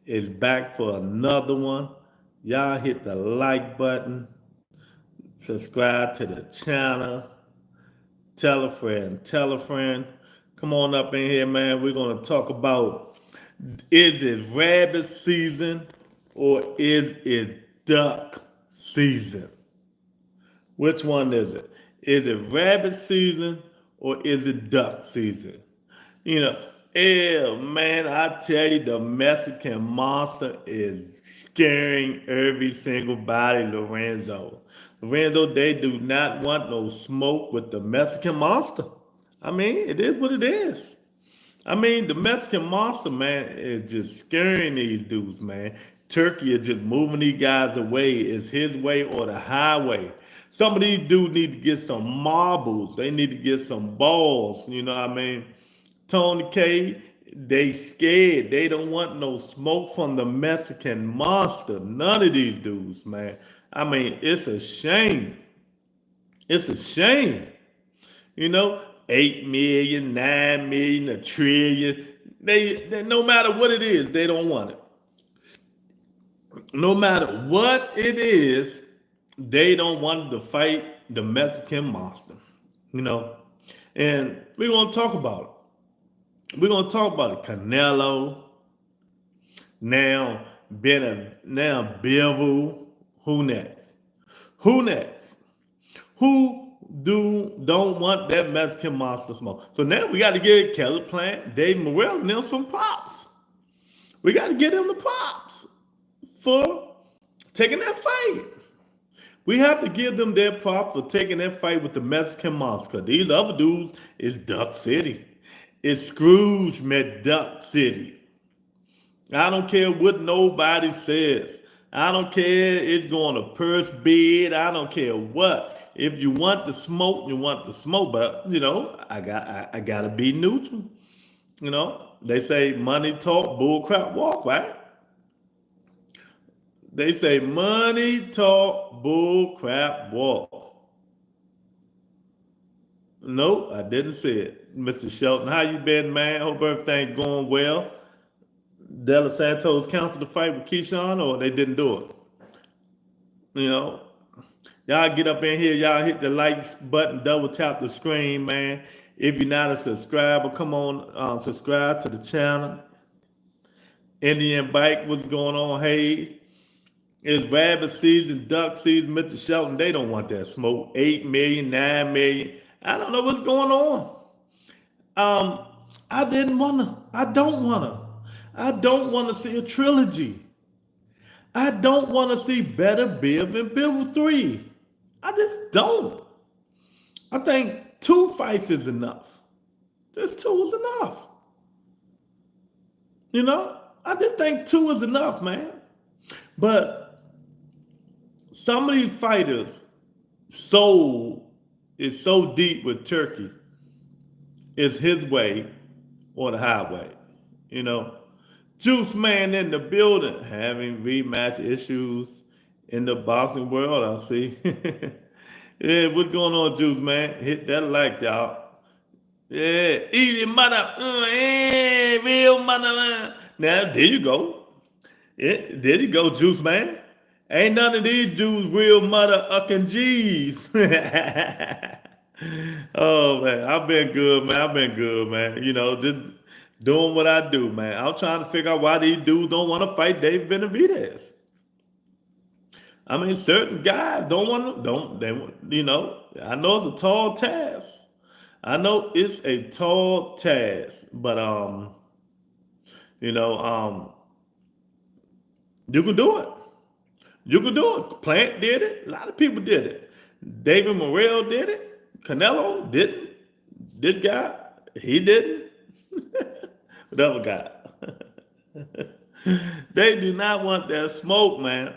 is back for another one. Y'all hit the like button, subscribe to the channel, tell a friend, tell a friend. Come on up in here, man. We're going to talk about, is it rabbit season or is it duck season? Which one is it? Is it rabbit season or is it duck season? You know, man, I tell you, the Mexican monster is scaring every single body, Lorenzo. Lorenzo, they do not want no smoke with the Mexican monster. I mean, it is what it is. I mean, the Mexican monster, man, is just scaring these dudes, man. Turkey is just moving these guys away. It's his way or the highway. Some of these dudes need to get some marbles. They need to get some balls. You know what I mean? Tony K, they scared. They don't want no smoke from the Mexican monster. None of these dudes, man. I mean, it's a shame. It's a shame. You know, 8 million, 9 million, a trillion. They no matter what it is, they don't want it. No matter what it is, they don't want to fight the Mexican monster. You know, and we're gonna talk about it. We're gonna talk about it. Canello, now Bivol. Who next? Who next? Who don't want that Mexican monster smoke? So now we got to give Kelly Plant, Dave Morrell, and them some props. We got to give them the props for taking that fight. We have to give them their props for taking that fight with the Mexican monster. Because these other dudes is Duck City. It's Scrooge McDuck City. I don't care what nobody says. I don't care. It's going to purse bid. I don't care what. If you want the smoke, you want the smoke. But you know, I gotta be neutral. You know, they say money talk, bull crap walk, right? They say money talk, bull crap walk. Nope, I didn't say it. Mr. Shelton, how you been, man? Hope everything's going well. De Los Santos canceled the fight with Keyshawn, or they didn't do it? You know, y'all get up in here, y'all hit the like button, double tap the screen, man. If you're not a subscriber, come on, subscribe to the channel. Indian Bike, what's going on? Hey, it's rabbit season, duck season, Mr. Shelton. They don't want that smoke. 8 million, 9 million. I don't know what's going on. I don't want to see a trilogy. I don't want to see Better Biv and Bivol 3. I just don't. I think 2 fights is enough. Just 2 is enough. You know, I just think 2 is enough, man. But some of these fighters' soul is so deep with Turkey. It's his way or the highway, you know. Juice Man in the building, having rematch issues in the boxing world, I see. Yeah, what's going on, Juice Man? Hit that like, y'all. Yeah, easy mother, real mother. Now, there you go. Yeah, there you go, Juice Man. Ain't none of these dudes real mother ucking G's. Oh, man, I've been good, man. You know, just doing what I do, man. I'm trying to figure out why these dudes don't want to fight Dave Benevidez. I mean, certain guys you know, I know it's a tall task. But, you know, you can do it. You can do it. Plant did it. A lot of people did it. David Morrell did it. Canello didn't. This guy, he didn't. The other guy. They do not want that smoke, man.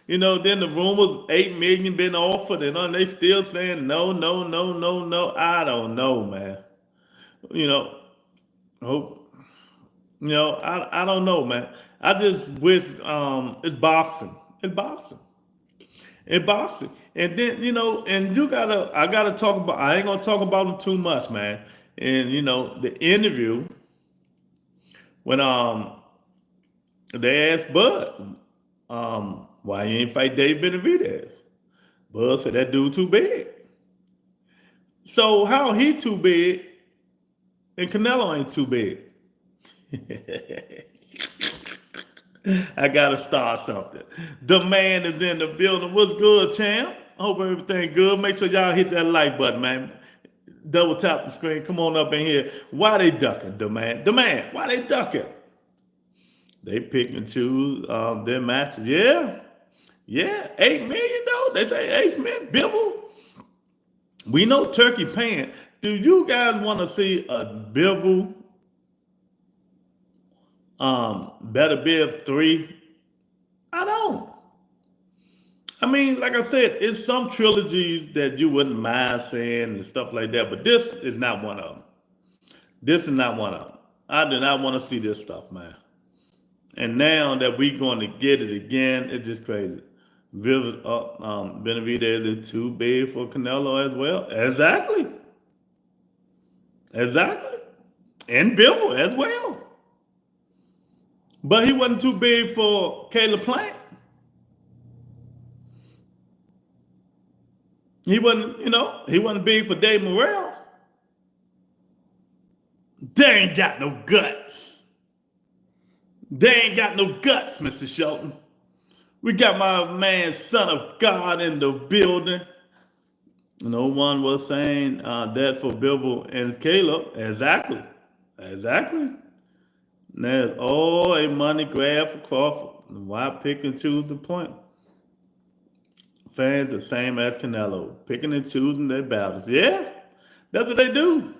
You know, then the rumors, 8 million been offered, and they still saying no. I don't know, man. You know, hope. You know, I don't know, man. I just wish it's boxing. In boxing. And then, you know, and I gotta talk about, I ain't gonna talk about them too much, man. And, you know, the interview when They asked Bud, why you ain't fight Dave Benevidez? Bud said that dude too big. So how he too big and Canello ain't too big? I gotta start something. The man is in the building. What's good, champ? Hope everything good. Make sure y'all hit that like button, man. Double tap the screen. Come on up in here. Why they ducking, the man? Why they ducking? They pick and choose their matches. Yeah. 8 million though. They say 8 million. Bivol. We know Turkey paying. Do you guys want to see a Bivol Better Biv 3? I don't. I mean, like I said, it's some trilogies that you wouldn't mind seeing and stuff like that, but this is not one of them. This is not one of them. I do not want to see this stuff, man. And now that we're going to get it again, it's just crazy. Benevidez is too big for Canello as well. Exactly. And Bivol as well. But he wasn't too big for Caleb Plant. He wasn't big for Dave Morrell. They ain't got no guts. Mr. Shelton. We got my man, Son of God, in the building. No one was saying that for Bivol and Caleb. Exactly. There's all a money grab for Crawford. Why pick and choose the point? Fans the same as Canello, picking and choosing their battles. Yeah, that's what they do.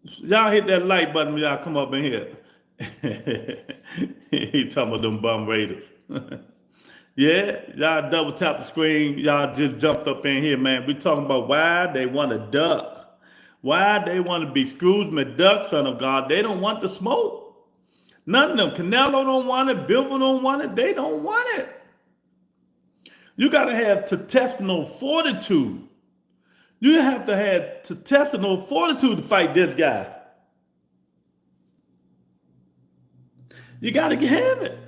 Y'all hit that like button when y'all come up in here. He talking about them bum Raiders. Yeah, y'all double tap the screen. Y'all just jumped up in here, man. We talking about why they want to duck. Why they want to be Scrooge McDuck, Son of God. They don't want the smoke. None of them. Canello don't want it. Bivol don't want it. They don't want it. You got to have intestinal fortitude. You have to have intestinal fortitude to fight this guy. You got to have it.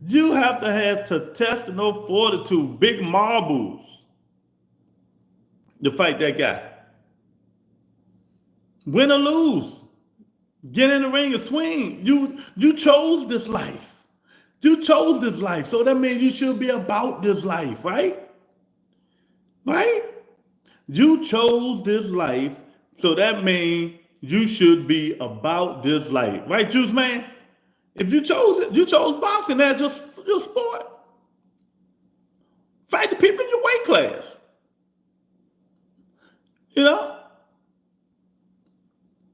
You have to have intestinal fortitude, big marbles, to fight that guy. Win or lose, get in the ring and swing. You chose this life. So that means you should be about this life, right? You chose this life, so that means you should be about this life. Right, Juice Man? If you chose it, you chose boxing as your sport. Fight the people in your weight class.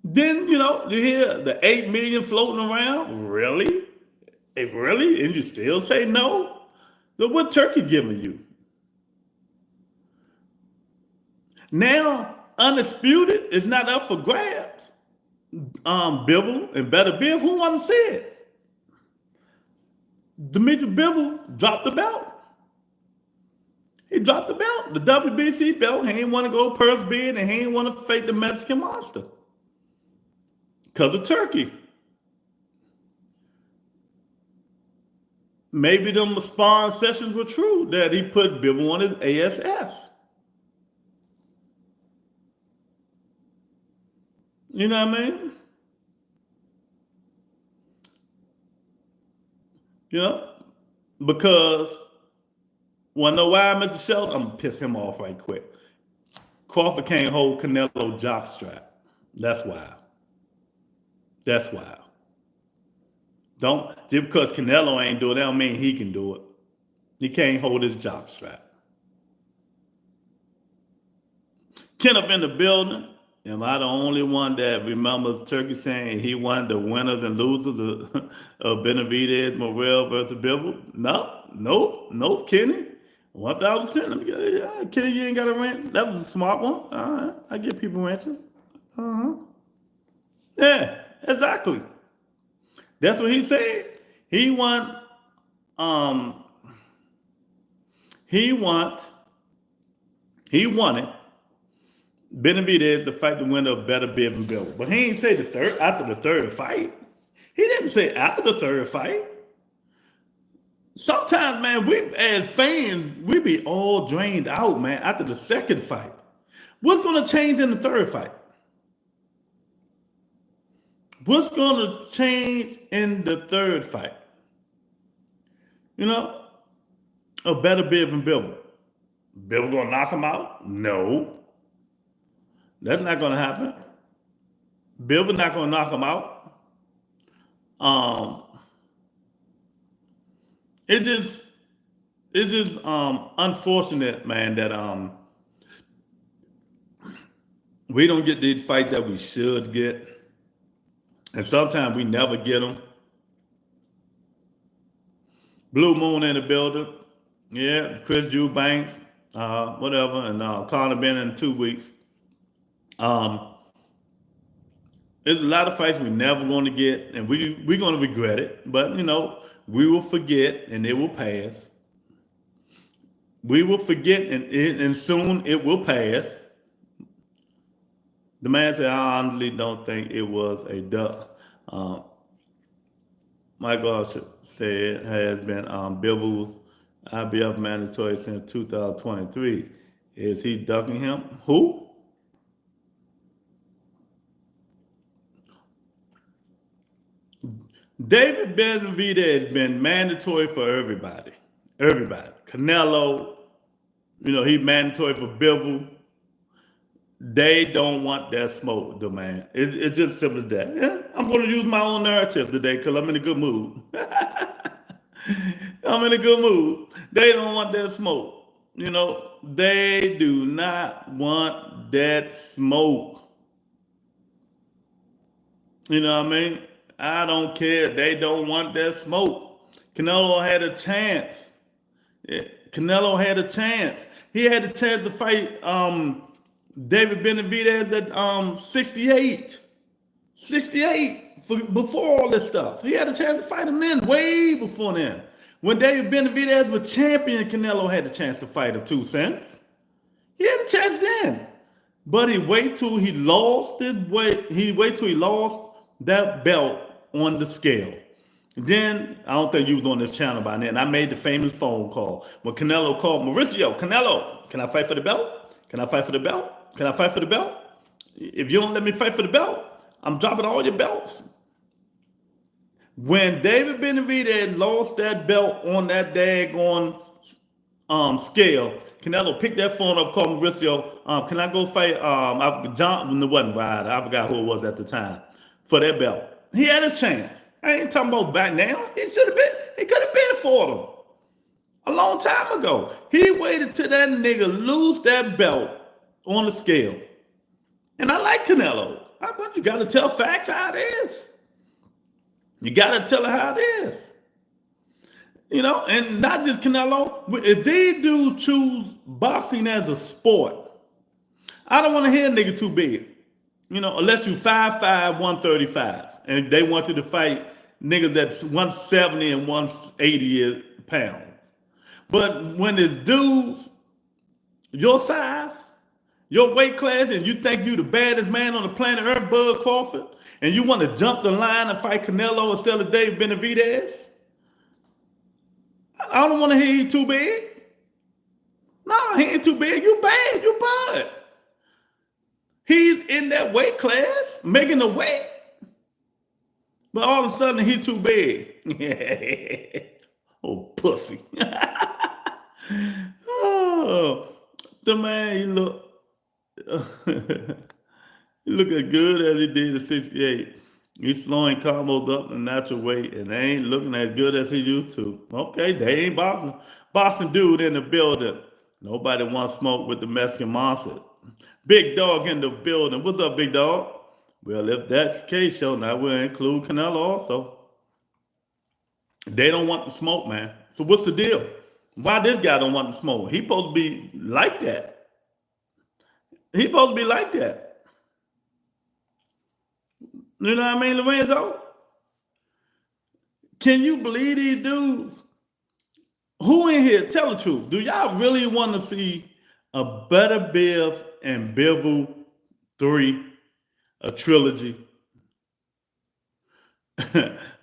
Then, you hear the 8 million floating around. Really? Really? And you still say no? So what Turkey giving you? Now, Undisputed is not up for grabs. Bivol and Better Biv, who want to see it? Dimitri Bivol dropped the belt. He dropped the belt. The WBC belt. He ain't want to go purse bid, and he ain't want to fight the Mexican monster. Because of Turkey. Maybe them sparring sessions were true that he put Bivol on his ASS. You know what I mean? Because wanna know why, Mr. Shelton? I'm gonna piss him off right quick. Crawford can't hold Canelo jockstrap. That's why. Just because Canelo ain't do it, that don't mean he can do it. He can't hold his jockstrap. Ken up in the building. Am I the only one that remembers Turkey saying he wanted the winners and losers of Benevidez, Morrell versus Bivol? Nope, Kenny. 1,000%. Let me get it. Yeah, Kenny, you ain't got a ranch. That was a smart one. All right, I give people ranches. Yeah, exactly. That's what he said. He wanted Benevidez to fight the winner of Better Biv and Bivol. But he ain't say after the third fight. He didn't say after the third fight. Sometimes, man, we as fans, we be all drained out, man, after the second fight. What's going to change in the third fight? What's going to change in the third fight? You know, a better Biv and Bivol. Bivol going to knock him out? No. That's not going to happen. Bivol not going to knock him out. It's just unfortunate, man, that we don't get the fight that we should get. And sometimes we never get them. Blue Moon in the building. Yeah, Chris Eubanks, whatever, and Conor been in 2 weeks. There's a lot of fights we're never going to get, and we're going to regret it. But, you know, we will forget, and it will pass. We will forget, and soon it will pass. The man said, I honestly don't think it was a duck. Michael said has been Bivol's IBF mandatory since 2023. Is he ducking him? Who? David Benevidez has been mandatory for everybody. Everybody. Canello, you know, he's mandatory for Bivol. They don't want that smoke, though, man. It's just simple as that. Yeah, I'm going to use my own narrative today because I'm in a good mood. I'm in a good mood. They don't want that smoke. You know, they do not want that smoke. You know what I mean? I don't care. They don't want that smoke. Canelo had a chance. Yeah, Canelo had a chance. He had a chance to fight David Benevidez at 68. 68 before all this stuff. He had a chance to fight him then, way before then. When David Benevidez was champion, Canelo had a chance to fight him 2 cents. He had a chance then. But he wait till he lost his weight. He wait till he lost that belt on the scale. Then, I don't think you was on this channel by then. I made the famous phone call. When Canelo called, Mauricio, Canelo, can I fight for the belt? Can I fight for the belt? Can I fight for the belt? If you don't let me fight for the belt, I'm dropping all your belts. When David Benavidez lost that belt on that daggone scale, Canelo picked that phone up, called Mauricio, can I go fight John? It wasn't Ryder. I forgot who it was at the time for that belt. He had his chance. I ain't talking about back now. He should have been. He could have been for them a long time ago. He waited till that nigga lose that belt on the scale. And I like Canelo. But you got to tell facts how it is. You got to tell it how it is. You know, and not just Canelo. If these dudes choose boxing as a sport, I don't want to hear a nigga too big. You know, unless you 5'5", 135. And they want you to fight niggas that's 170 and 180 pounds. But when it's dudes your size, your weight class, and you think you the baddest man on the planet Earth, Bud Crawford, and you want to jump the line and fight Canelo instead of David Benavidez, I don't want to hear he too big. No, he ain't too big. You bad. You Bud. He's in that weight class, making the weight. But all of a sudden, he too big. Oh, pussy. Oh, the man, he look as good as he did at 68. He's slowing combos up in natural weight, and they ain't looking as good as he used to. Okay, they ain't boxing. Boxing dude in the building. Nobody wants smoke with the Mexican monster. Big Dog in the building. What's up, Big Dog? Well, if that's the case, so now we'll include Canelo also. They don't want the smoke, man. So what's the deal? Why this guy don't want the smoke? He supposed to be like that. He supposed to be like that. You know what I mean, Lorenzo? Can you believe these dudes? Who in here, tell the truth, do y'all really want to see a better Biv and Bivol 3, a trilogy?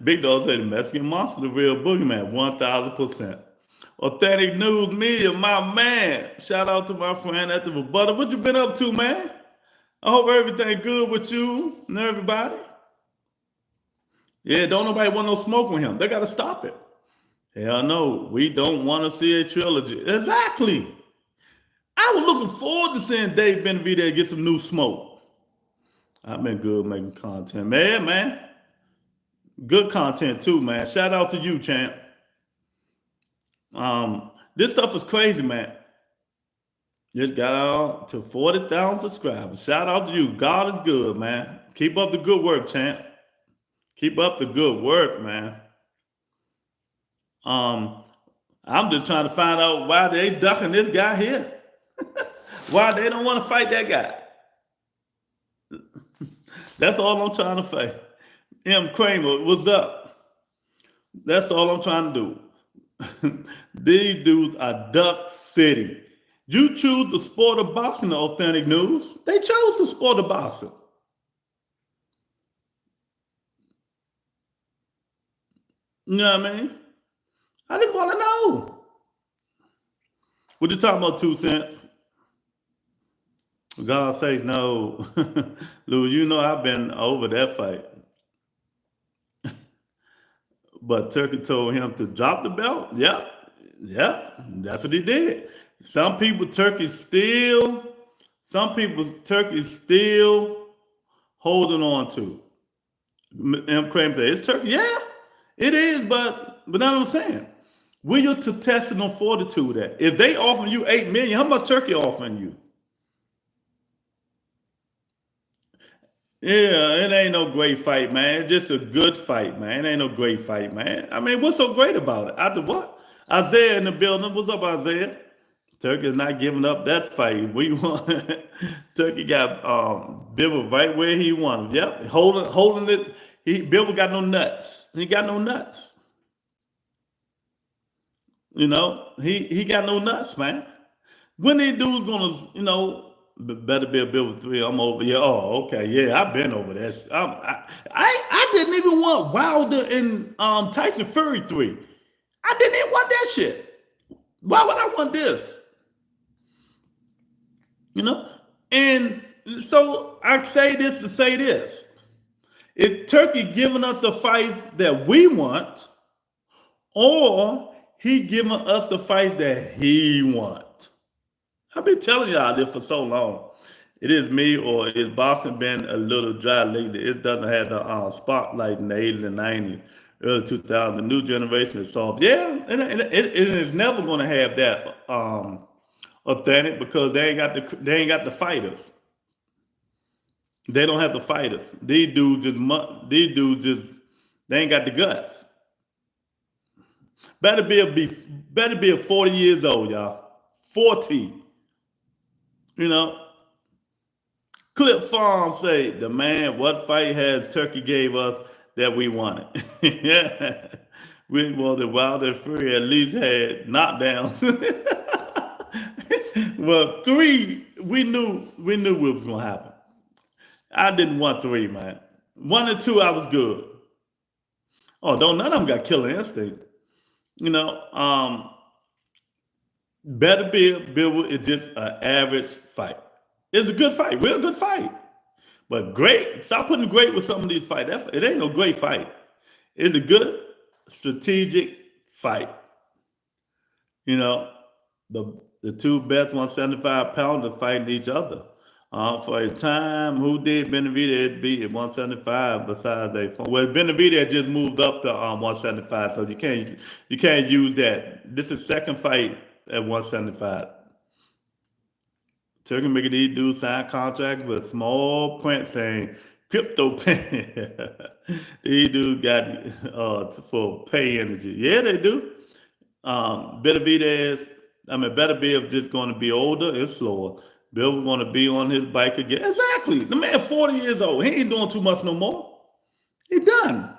Big Dog said the Mexican Monster, the real boogeyman, 1000%. Authentic News Media, my man. Shout out to my friend at the Rebuttal. What you been up to, man? I hope everything good with you and everybody. Yeah, don't nobody want no smoke with him. They got to stop it. Hell no, we don't want to see a trilogy. Exactly. I was looking forward to seeing Dave Benevidez get some new smoke. I've been good making content. Man. Good content too, man. Shout out to you, champ. This stuff is crazy, man. Just got out to 40,000 subscribers. Shout out to you. God is good, man. Keep up the good work, champ. Keep up the good work, man. I'm just trying to find out why they ducking this guy here. Why they don't want to fight that guy. That's all I'm trying to say. M. Kramer, what's up? That's all I'm trying to do. These dudes are Duck City. You choose the sport of boxing, the Authentic News. They chose the sport of boxing. You know what I mean? I just want to know. What you talking about, 2 cents? God sakes, no. Lou, you know I've been over that fight. But Turkey told him to drop the belt. Yep, that's what he did. Some people Turkey still holding on to. M. Kramer said, it's Turkey. Yeah, it is, but that's what I'm saying. Will you to testing on fortitude that? If they offering you $8 million, how much Turkey offering you? Yeah, it ain't no great fight, man. It's just a good fight, man. It ain't no great fight, man. I mean, what's so great about it? After what? Isaiah in the building. What's up, Isaiah? Turkey's not giving up that fight. We want Turkey got Bivol right where he wanted. Yep, holding it. Bivol got no nuts. He got no nuts. You know, he got no nuts, man. When these dudes gonna, better be a Bivol 3. I'm over. Yeah. Oh, okay. Yeah, I've been over that. I didn't even want Wilder and Tyson Fury 3. I didn't even want that shit. Why would I want this? And so I say this to say this. If Turkey giving us the fights that we want, or he giving us the fights that he wants. I've been telling y'all this for so long. It is me, or is boxing been a little dry lately? It doesn't have the spotlight in the 80s and 90s, early 2000s. The new generation is soft. Yeah, and it is never going to have that authentic, because they ain't got the fighters. They don't have the fighters. These dudes just they ain't got the guts. Better be 40 years old, y'all. 40. Clip Farm say, the man, what fight has Turkey gave us that we wanted? Yeah. We wanted Wilder and Fury at least had knockdowns. Well, 3, we knew what was gonna happen. I didn't want 3, man. 1 and 2, I was good. Oh, none of them got killer instinct. Better be a Bivol is just an average fight. It's a good fight, real good fight. But great, stop putting great with some of these fights. It ain't no great fight. It's a good strategic fight. The 2 best 175-pounders fighting each other. For a time, who did Benevidez beat at 175 besides well, Benevidez just moved up to 175, so you can't use that. This is second fight at 175. Turkey making these dudes sign contracts with small print saying crypto pay. These dudes got for pay energy. Yeah, they do. Benevidez, Better be just going to be older and slower. Bill was going to be on his bike again. Exactly. The man 40 years old. He ain't doing too much no more. He done.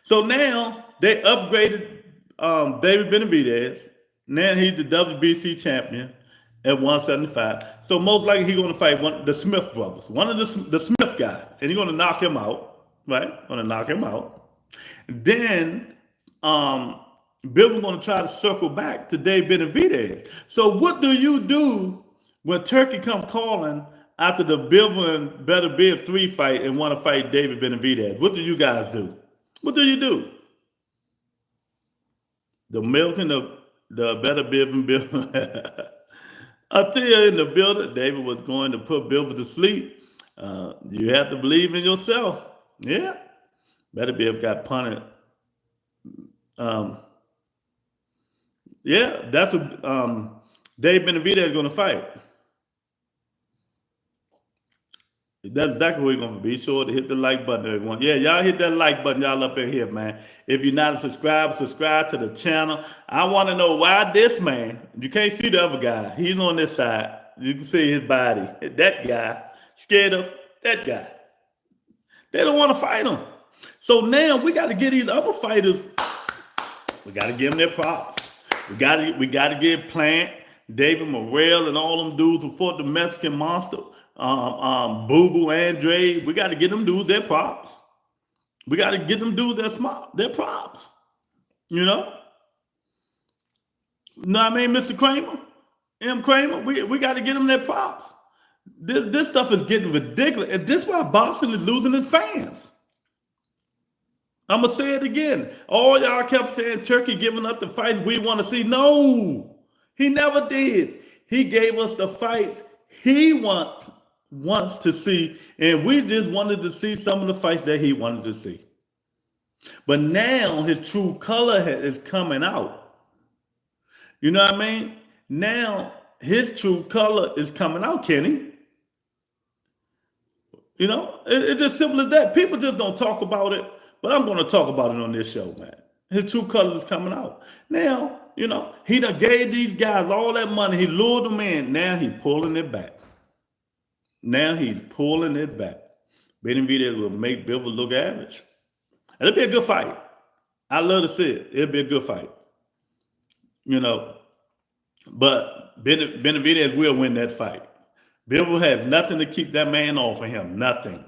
So now they upgraded David Benevidez. Now he's the WBC champion. at 175. So most likely he's going to fight the Smith brothers, one of the Smith guy, and he's going to knock him out, right? Going to knock him out. Then Bivol going to try to circle back to Dave Benevidez. So what do you do when Turkey come calling after the Bivol and Better Biv 3 fight and want to fight David Benevidez? What do you guys do? What do you do? The milk and the Better Biv and Bill. Up there in the building, David was going to put Bivol to sleep. You have to believe in yourself. Yeah. Better Biv got punted. Yeah, that's what Dave Benevidez is going to fight. That's exactly what we're going to be. Sure to hit the like button, everyone. Yeah, y'all hit that like button, y'all up in here, man. If you're not subscribed to the channel. I want to know why this man, you can't see the other guy. He's on this side. You can see his body. That guy, scared of that guy. They don't want to fight him. So now we got to get these other fighters, we got to give them their props. We got to give Plant, David Morrell, and all them dudes who fought the Mexican monster. Boo Boo, Andre, we got to get them dudes their props. We got to get them dudes their props. You know? Know what I mean, Mr. Kramer? M. Kramer, we got to get them their props. This stuff is getting ridiculous. And this is why boxing is losing its fans. I'm going to say it again. All y'all kept saying Turkey giving us the fights we want to see. No, he never did. He gave us the fights he wants to see, and we just wanted to see some of the fights that he wanted to see. But now his true color is coming out. You know what I mean? Now his true color is coming out, Kenny. You know, it's as simple as that. People just don't talk about it, but I'm going to talk about it on this show, man. His true color is coming out. Now, you know, he done gave these guys all that money. He lured them in. Now he's pulling it back. Now he's pulling it back. Benevidez will make Bivol look average. It'll be a good fight. I love to see it. It'll be a good fight. You know, but Benevidez will win that fight. Bivol has nothing to keep that man off of him. Nothing.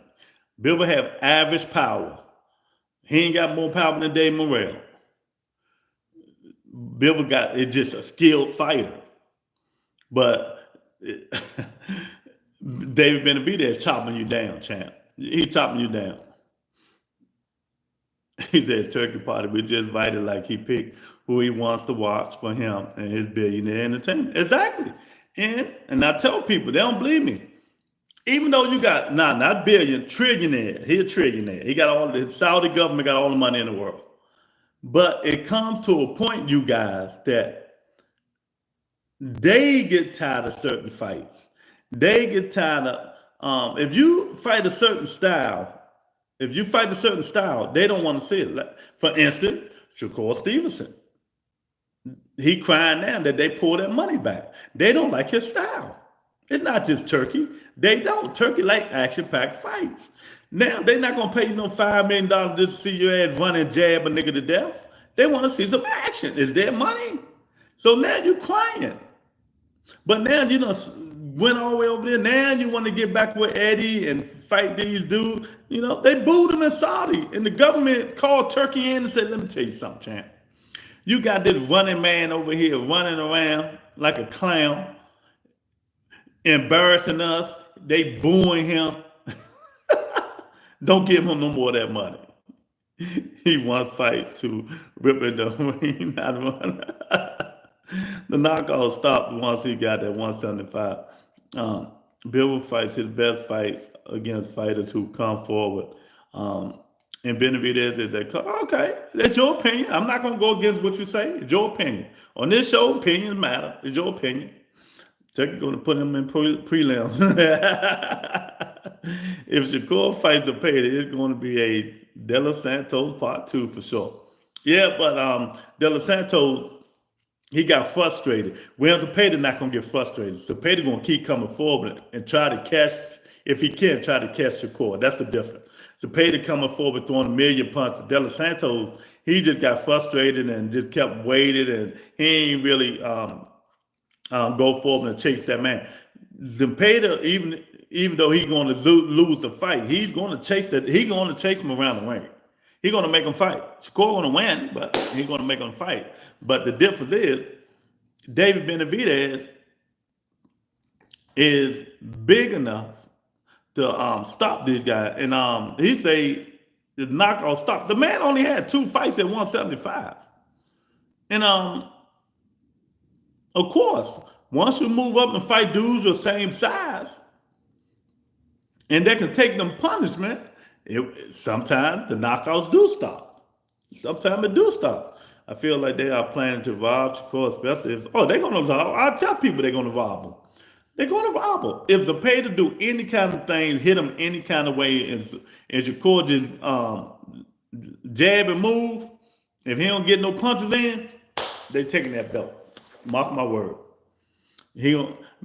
Bivol have average power. He ain't got more power than Dave Morrell. Bivol is just a skilled fighter. But David Benevidez chopping you down, champ. He chopping you down. He said Turkey Party, we just invited like he picked who he wants to watch for him and his billionaire entertainment. Exactly. And I tell people, they don't believe me. Even though you got, not billion, trillionaire. He a trillionaire. He got all the Saudi government got all the money in the world. But it comes to a point, you guys, that they get tired of certain fights. They get tired of, if you fight a certain style, they don't want to see it. Like, for instance, Shakur Stevenson. He crying now that they pull that money back. They don't like his style. It's not just Turkey. They don't. Turkey like action-packed fights. Now, they're not going to pay you no $5 million just to see your ass run and jab a nigga to death. They want to see some action. It's their money. So now you're crying. But now, you know, went all the way over there. Now you want to get back with Eddie and fight these dudes. You know, they booed him in Saudi. And the government called Turkey in and said, let me tell you something, champ. You got this running man over here running around like a clown, embarrassing us. They booing him. Don't give him no more of that money. He wants fights to rip it down. Not run. The knockout stopped once he got that 175. Bivol fights his best fights against fighters who come forward. And Benevidez is like, okay, that's your opinion. I'm not going to go against what you say. It's your opinion. On this show, opinions matter. It's your opinion. Turkey going to put him in prelims. If Shakur fights a payday, it's going to be a De Los Santos part 2 for sure. Yeah, but De Los Santos, he got frustrated. Williams Cepeda not going to get frustrated. Cepeda going to keep coming forward and try to catch, if he can, try to catch Shakur. That's the difference. Cepeda coming forward throwing a million punches. De Los Santos, he just got frustrated and just kept waiting, and he ain't really go forward and chase that man. Zepeda, even though he's going to lose the fight, he's going to chase that. He's going to chase him around the ring. He's going to make him fight. Shakur going to win, but he's going to make him fight. But the difference is, David Benevidez is big enough to stop this guy. And he say the knockout stop. The man only had 2 fights at 175. And of course, once you move up and fight dudes your same size, and they can take them punishment, sometimes the knockouts do stop. Sometimes it do stop. I feel like they are planning to rob Shakur, especially if, they're going to rob. I tell people they're going to rob him. They're going to rob him. If Zepeda do any kind of things, hit him any kind of way, and Shakur just jab and move, if he don't get no punches in, they taking that belt. Mark my word.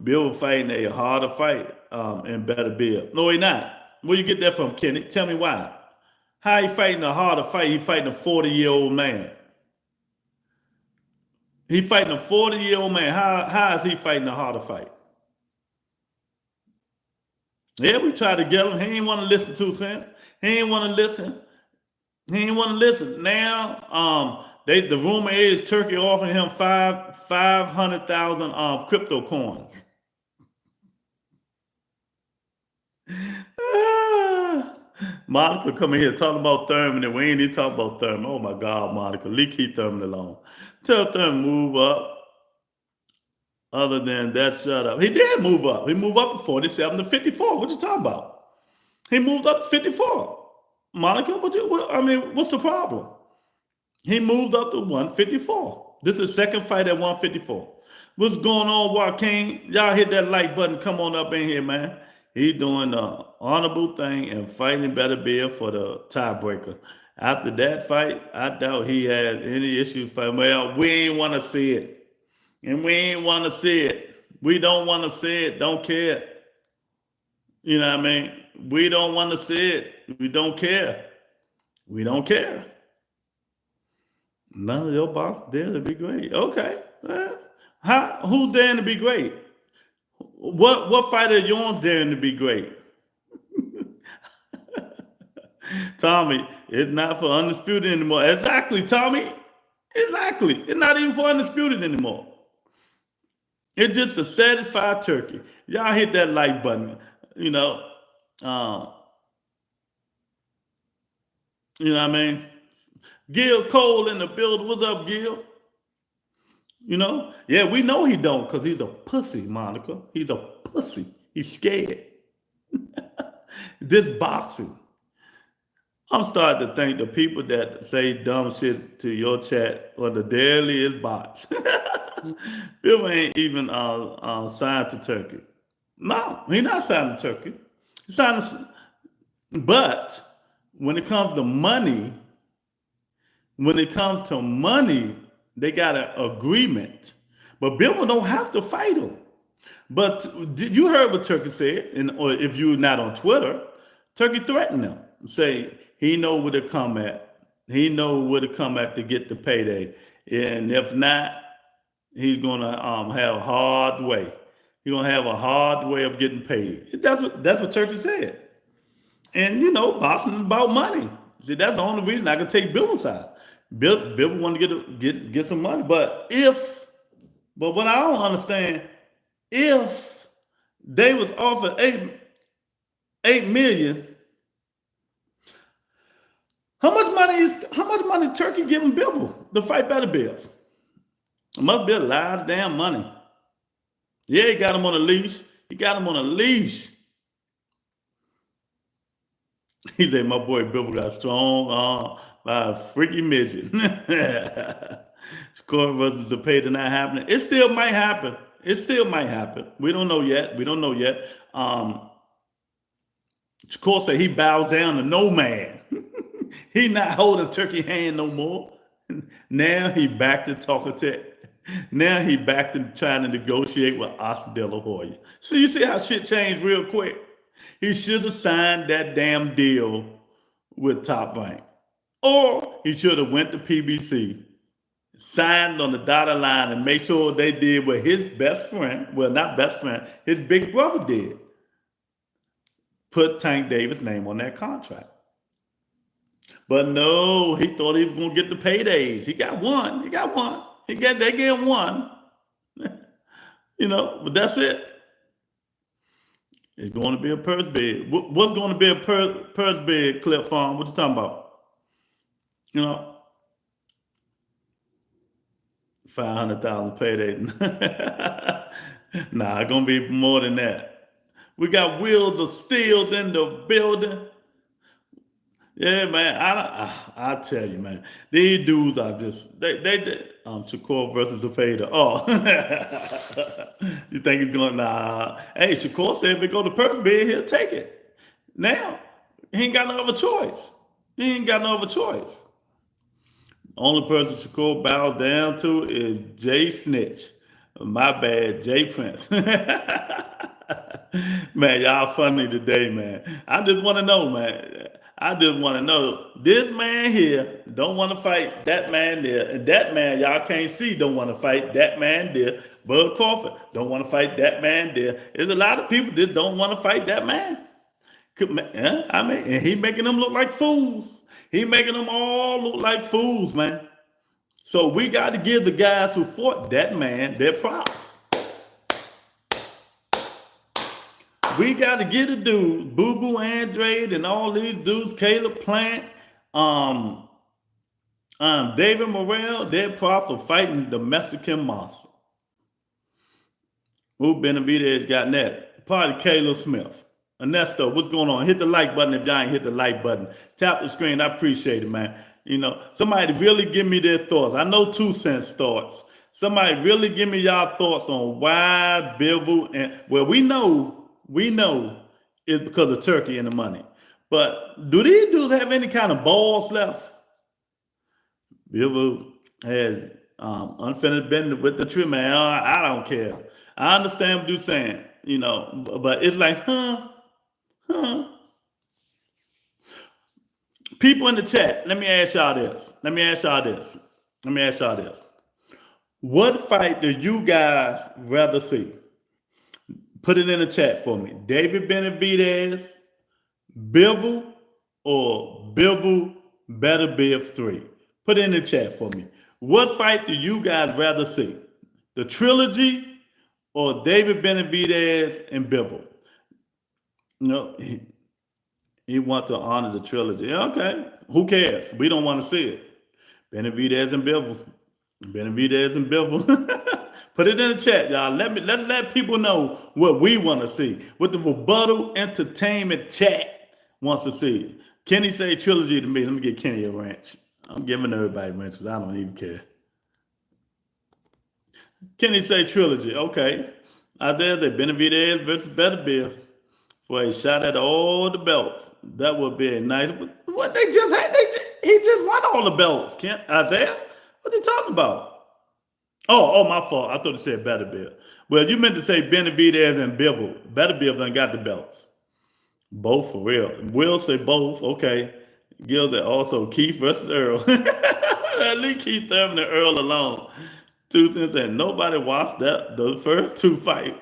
Bill fighting a harder fight and better Bill. No, he not. Where you get that from, Kenny? Tell me why. How he fighting a harder fight? He fighting a 40-year-old man. He fighting a 40-year-old man. How is he fighting a harder fight? Yeah, we tried to get him. He ain't want to listen to Sam. He ain't want to listen. He ain't want to listen. Now, the rumor is Turkey offering him 500,000 crypto coins. Monica coming here talking about Thurman, and we ain't even talking about Thurman. Oh my God, Monica, leave Keith Thurman alone. Tell Thurman move up. Other than that, shut up. He did move up. He moved up to 47 to 54. What you talking about? He moved up to 54. Monica, what's the problem? He moved up to 154. This is second fight at 154. What's going on, Joaquin? Y'all hit that like button. Come on up in here, man. He doing the honorable thing and fighting better Bill for the tiebreaker. After that fight, I doubt he had any issues fighting. Well, we ain't want to see it. And we ain't want to see it. We don't want to see it. Don't care. You know what I mean? We don't want to see it. We don't care. We don't care. None of your boss there to be great. Okay. Who's daring to be great? What fighter of yours daring to be great? Tommy, it's not for undisputed anymore. Exactly, Tommy. Exactly. It's not even for undisputed anymore. It's just to satisfy Turkey. Y'all hit that like button. You know what I mean? Gil Cole in the building. What's up, Gil? Yeah, we know he don't because he's a pussy, Monica. He's a pussy. He's scared. This boxing. I'm starting to think the people that say dumb shit to your chat are the deadliest bots. Bill ain't even signed to Turkey. No, he's not signed to Turkey. He's signed to, but when it comes to money, they got an agreement. But Bill don't have to fight him. But you heard what Turkey said, or if you're not on Twitter, Turkey threatened him. Say he know where to come at. He know where to come at to get the payday. And if not, he's gonna have a hard way. He's gonna have a hard way of getting paid. That's what Turkey said. And boxing is about money. See, that's the only reason I could take Bivol side. Bill wanted to get some money, but what I don't understand, if they was offered $8 million, how much money Turkey giving Bivol to fight better Bills? It must be a lot of damn money. Yeah, he got him on a leash. He said, my boy Bivol got strong arm by a freaky midget. Score versus Zepeda not happening. It still might happen. We don't know yet. Shakur said he bows down to no man. He not holding Turkey hand no more. Now he back to talking to. Now he back to trying to negotiate with Oscar De La Hoya. So you see how shit changed real quick. He should have signed that damn deal with Top Rank, or he should have went to PBC, signed on the dotted line and make sure they did what his best friend, well, not best friend, his big brother did. Put Tank Davis' name on that contract. But no, he thought he was going to get the paydays. He got one. They gave him one. But that's it. It's going to be a purse bid. What's going to be a purse bid, Clip Farm? What you talking about? 500,000 payday. Nah, it's going to be more than that. We got Wheels of Steel in the building. Yeah, man. I tell you, man. These dudes are just Shakur versus Zepeda. Oh, you think he's going? Nah. Hey, Shakur said if it go to purse bid, he'll take it. Now he ain't got no other choice. Only person Shakur bows down to is Jay Snitch. My bad, Jay Prince. Man, y'all funny today, man. I just want to know, man. This man here don't want to fight that man there. And that man, y'all can't see, don't want to fight that man there. Bud Crawford don't want to fight that man there. There's a lot of people that don't want to fight that man. And he making them look like fools. He making them all look like fools, man. So we got to give the guys who fought that man their props. We got to get the dudes, Boo Boo Andrade and all these dudes, Caleb Plant, David Morrell, their props for fighting the Mexican monster. Who Benevidez got that? Probably Caleb Smith. Ernesto, what's going on? Hit the like button if y'all ain't hit the like button. Tap the screen. I appreciate it, man. Somebody really give me their thoughts. I know 2 cents thoughts. Somebody really give me y'all thoughts on why Bivol and we know it's because of Turkey and the money. But do these dudes have any kind of balls left? Bivol has unfinished business with the trip, man. I don't care. I understand what you're saying, but it's like, People in the chat, let me ask y'all this. What fight do you guys rather see? Put it in the chat for me. David Benevidez, Bivol, or Bivol Better Biv 3. Put it in the chat for me. What fight do you guys rather see? The trilogy or David Benevidez and Bivol? He wants to honor the trilogy. Okay, who cares? We don't want to see it. Benevidez and Bivol. Put it in the chat, y'all. Let's let people know what we want to see. What the Rebuttal Entertainment chat wants to see. Kenny say trilogy to me. Let me get Kenny a wrench. I'm giving everybody wrenches. I don't even care. Kenny say trilogy. Okay. Isaiah say Benevidez versus Better Biv for a shot at all the belts. That would be a nice. What they just had? He just won all the belts. Isaiah? What they talking about? Oh, my fault. I thought it said Better Biv. Well, you meant to say Benevidez and Bivol. Better Biv done got the belts. Both for real. Will say both. Okay. Gil said also Keith versus Earl. Leave Keith Thurman and Earl alone. 2 cents said nobody watched the first 2 fights.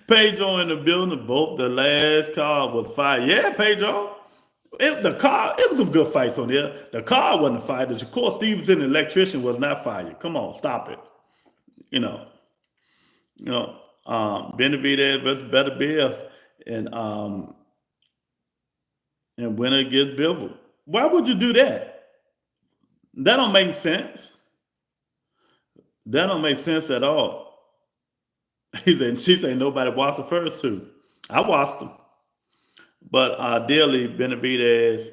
Pedro in the building. Both the last card was fire. Yeah, Pedro. It was some good fights on there. The card wasn't fire. The Shakur Stevenson, the electrician, was not fire. Come on, stop it. Benevidez versus Better Biv and winner against Bivol. Why would you do that? That don't make sense. That don't make sense at all. She said nobody watched the first 2. I watched them. But ideally, Benevidez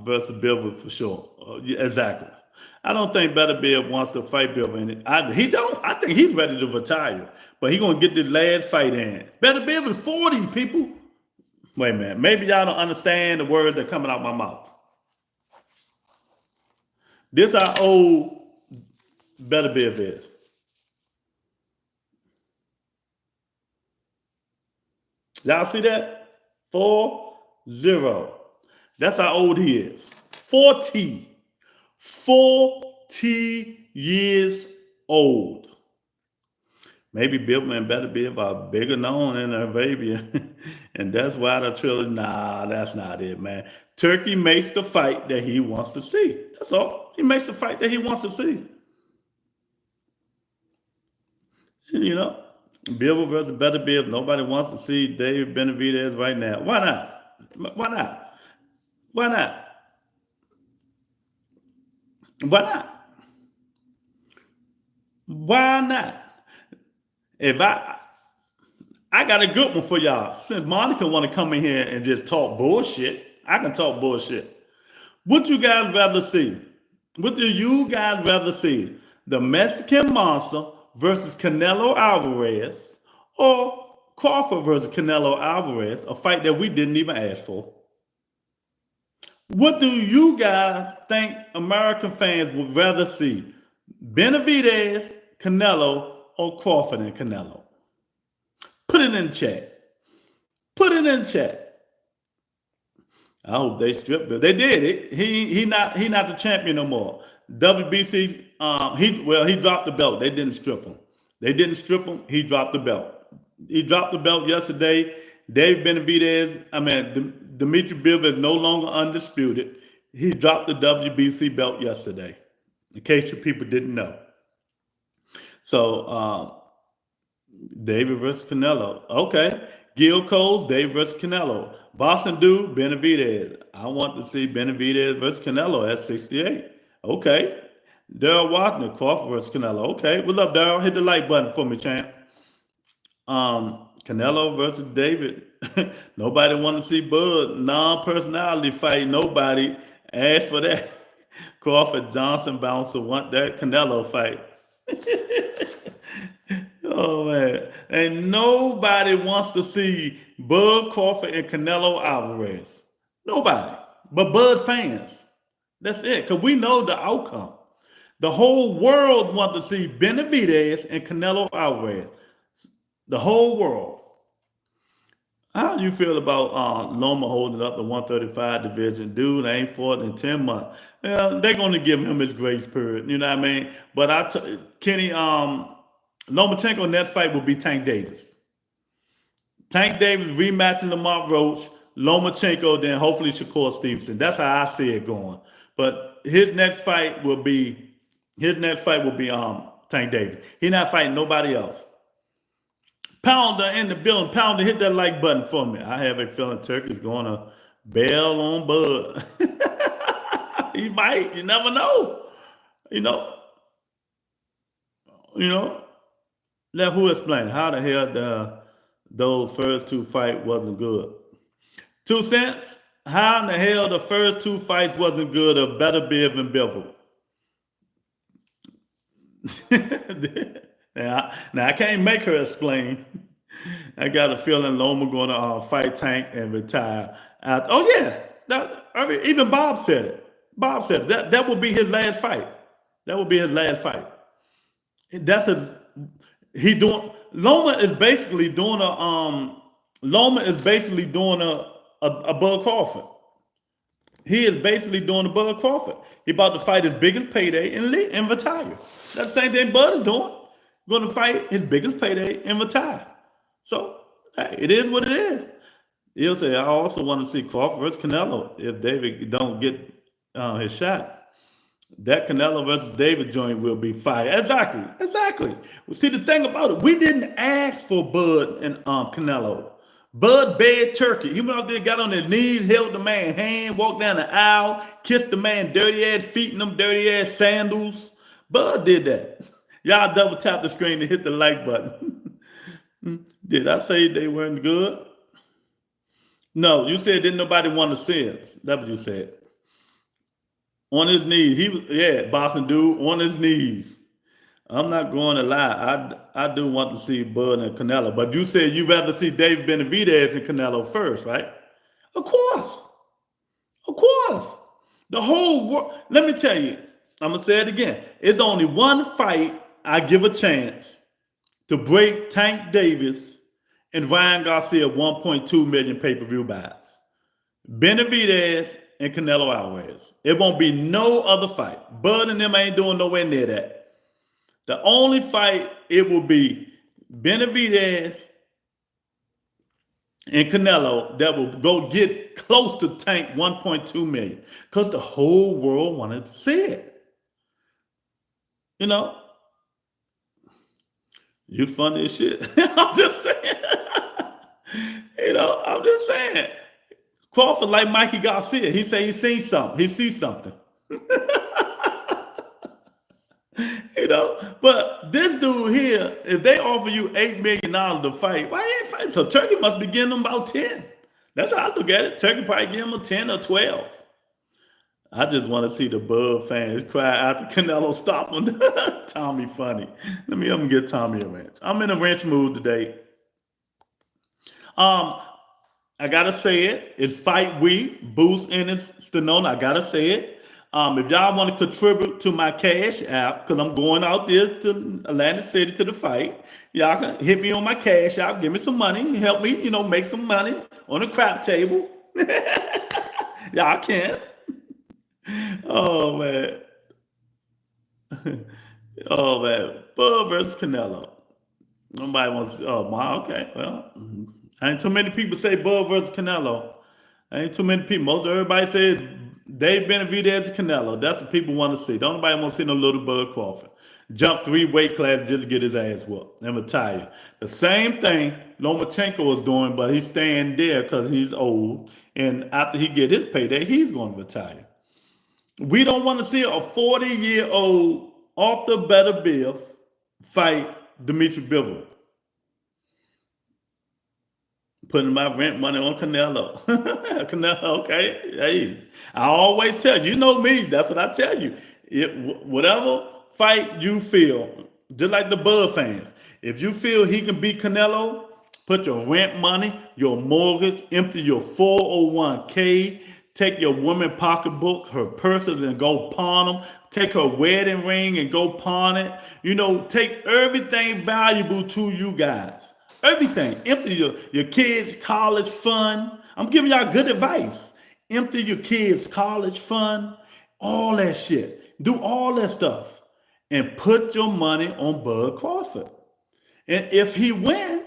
versus Bivol for sure. Exactly. I don't think Better Biv wants to fight Bivol. He don't. I think he's ready to retire. But he's going to get this last fight in. Better Biv is 40, people. Wait a minute. Maybe y'all don't understand the words that are coming out my mouth. This how old Better Biv is. Y'all see that? 40. That's how old he is. 40. 40. years old. Maybe Bivol and Benevidez are bigger known in Arabia. And that's why the trilogy, nah, that's not it, man. Turkey makes the fight that he wants to see. That's all. He makes the fight that he wants to see. You know, Bivol versus Benevidez. Nobody wants to see David Benevidez right now. Why not? Why not? Why not? Why not? Why not? If I got a good one for y'all. Since Monica want to come in here and just talk bullshit, I can talk bullshit. What you guys rather see? What do you guys rather see? The Mexican Monster versus Canelo Alvarez, or Crawford versus Canelo Alvarez, a fight that we didn't even ask for? What do you guys think American fans would rather see? Benevidez, Canelo, or Crawford and Canelo? Put it in chat. Put it in chat. I hope they stripped him. They did it. He not the champion no more. WBC, he dropped the belt. They didn't strip him. They didn't strip him. He dropped the belt. He dropped the belt yesterday. Dave Benevidez, Dimitri Bivol is no longer undisputed. He dropped the WBC belt yesterday, in case you people didn't know. So, David versus Canelo. Okay. Gil Coles, David versus Canelo. Boston Dude, Benevidez. I want to see Benevidez versus Canelo at 68. Okay. Daryl Wagner, Crawford versus Canelo. Okay. What's up, Daryl? Hit the like button for me, champ. Canelo versus David. Nobody want to see Bud non-personality fight. Nobody asked for that. Crawford Johnson bouncer want that Canelo fight. Oh man, and nobody wants to see Bud Crawford and Canelo Alvarez. Nobody, but Bud fans. That's it, because we know the outcome. The whole world wants to see Benevidez and Canelo Alvarez. The whole world. How do you feel about Loma holding up the 135 division? Dude, ain't fought in 10 months. They're going to give him his grace period. You know what I mean? But Kenny, Lomachenko in that fight will be Tank Davis. Tank Davis rematching Lamont Roach, Lomachenko, then hopefully Shakur Stevenson. That's how I see it going. But his next fight will be Tank Davis. He's not fighting nobody else. Pounder in the building. Pounder, hit that like button for me. I have a feeling Turkey's going to bail on Bud. He might. You never know. You know. Let who explain how the hell those first two fights wasn't good? 2 cents. How in the hell the first two fights wasn't good of Benevidez and Bivol? Now I can't make her explain. I got a feeling Loma going to fight Tank and retire. Oh yeah, even Bob said it. Bob said it. That would be his last fight. That would be his last fight. That's his. Loma is basically doing a Bud Crawford. He is basically doing a Bud Crawford. He about to fight his biggest payday and retire. That's the same thing Bud is doing. Going to fight his biggest payday and retire. So, hey, it is what it is. He'll say, I also want to see Crawford versus Canelo if David don't get his shot. That Canelo versus David joint will be fire. Exactly. Well, see, the thing about it, we didn't ask for Bud and Canelo. Bud begged Turkey. He went out there, got on his knees, held the man's hand, walked down the aisle, kissed the man's dirty ass feet and them dirty ass sandals. Bud did that. Y'all double tap the screen to hit the like button. Did I say they weren't good? No, you said didn't nobody want to see it. That's what you said. On his knees. Boston Dude, on his knees. I'm not going to lie. I do want to see Bud and Canelo. But you said you'd rather see David Benevidez and Canelo first, right? Of course. The whole world. Let me tell you. I'm going to say it again. It's only one fight I give a chance to break Tank Davis and Ryan Garcia 1.2 million pay-per-view buys. Benevidez and Canelo Alvarez. It won't be no other fight. Bud and them ain't doing nowhere near that. The only fight, it will be Benevidez and Canelo that will go get close to tank 1.2 million because the whole world wanted to see it. You know, you funny as shit. I'm just saying. You know, I'm just saying. Crawford like Mikey Garcia. He say he seen something. He sees something. You know, but this dude here, if they offer you $8 million to fight, why ain't fighting? So Turkey must be getting them about 10. That's how I look at it. Turkey probably give them a 10 or 12. I just want to see the Bud fans cry after Canelo stop him. Tommy funny. Let me get Tommy a wrench. I'm in a wrench mood today. I gotta say it. It's Fight Week. Boost in it. Stenona. I gotta say it. If y'all want to contribute to my Cash App, because I'm going out there to Atlantic City to the fight, y'all can hit me on my Cash App, give me some money, help me, make some money on the crap table. Y'all can. Oh, man. Oh, man. Bud versus Canelo. Nobody wants to, okay. Well, ain't too many people say Bud versus Canelo. Ain't too many people. Most everybody said Dave Benevidez Canelo. That's what people want to see. Don't nobody want to see no little Bud Crawford jump 3 weight classes just to get his ass whooped and retire. The same thing Lomachenko is doing, but he's staying there because he's old. And after he get his payday, he's going to retire. We don't want to see a 40-year-old Arthur Beterbiev fight Dimitri Bivol. Putting my rent money on Canelo. Canelo, okay. Hey, I always tell you, you know me, that's what I tell you. Whatever fight you feel, just like the Bud fans, if you feel he can beat Canelo, put your rent money, your mortgage, empty your 401k, take your woman pocketbook, her purses, and go pawn them. Take her wedding ring and go pawn it. Take everything valuable to you guys. Everything. Empty your kids' college fund. I'm giving y'all good advice. Empty your kids' college fund. All that shit. Do all that stuff. And put your money on Bud Crawford. And if he win,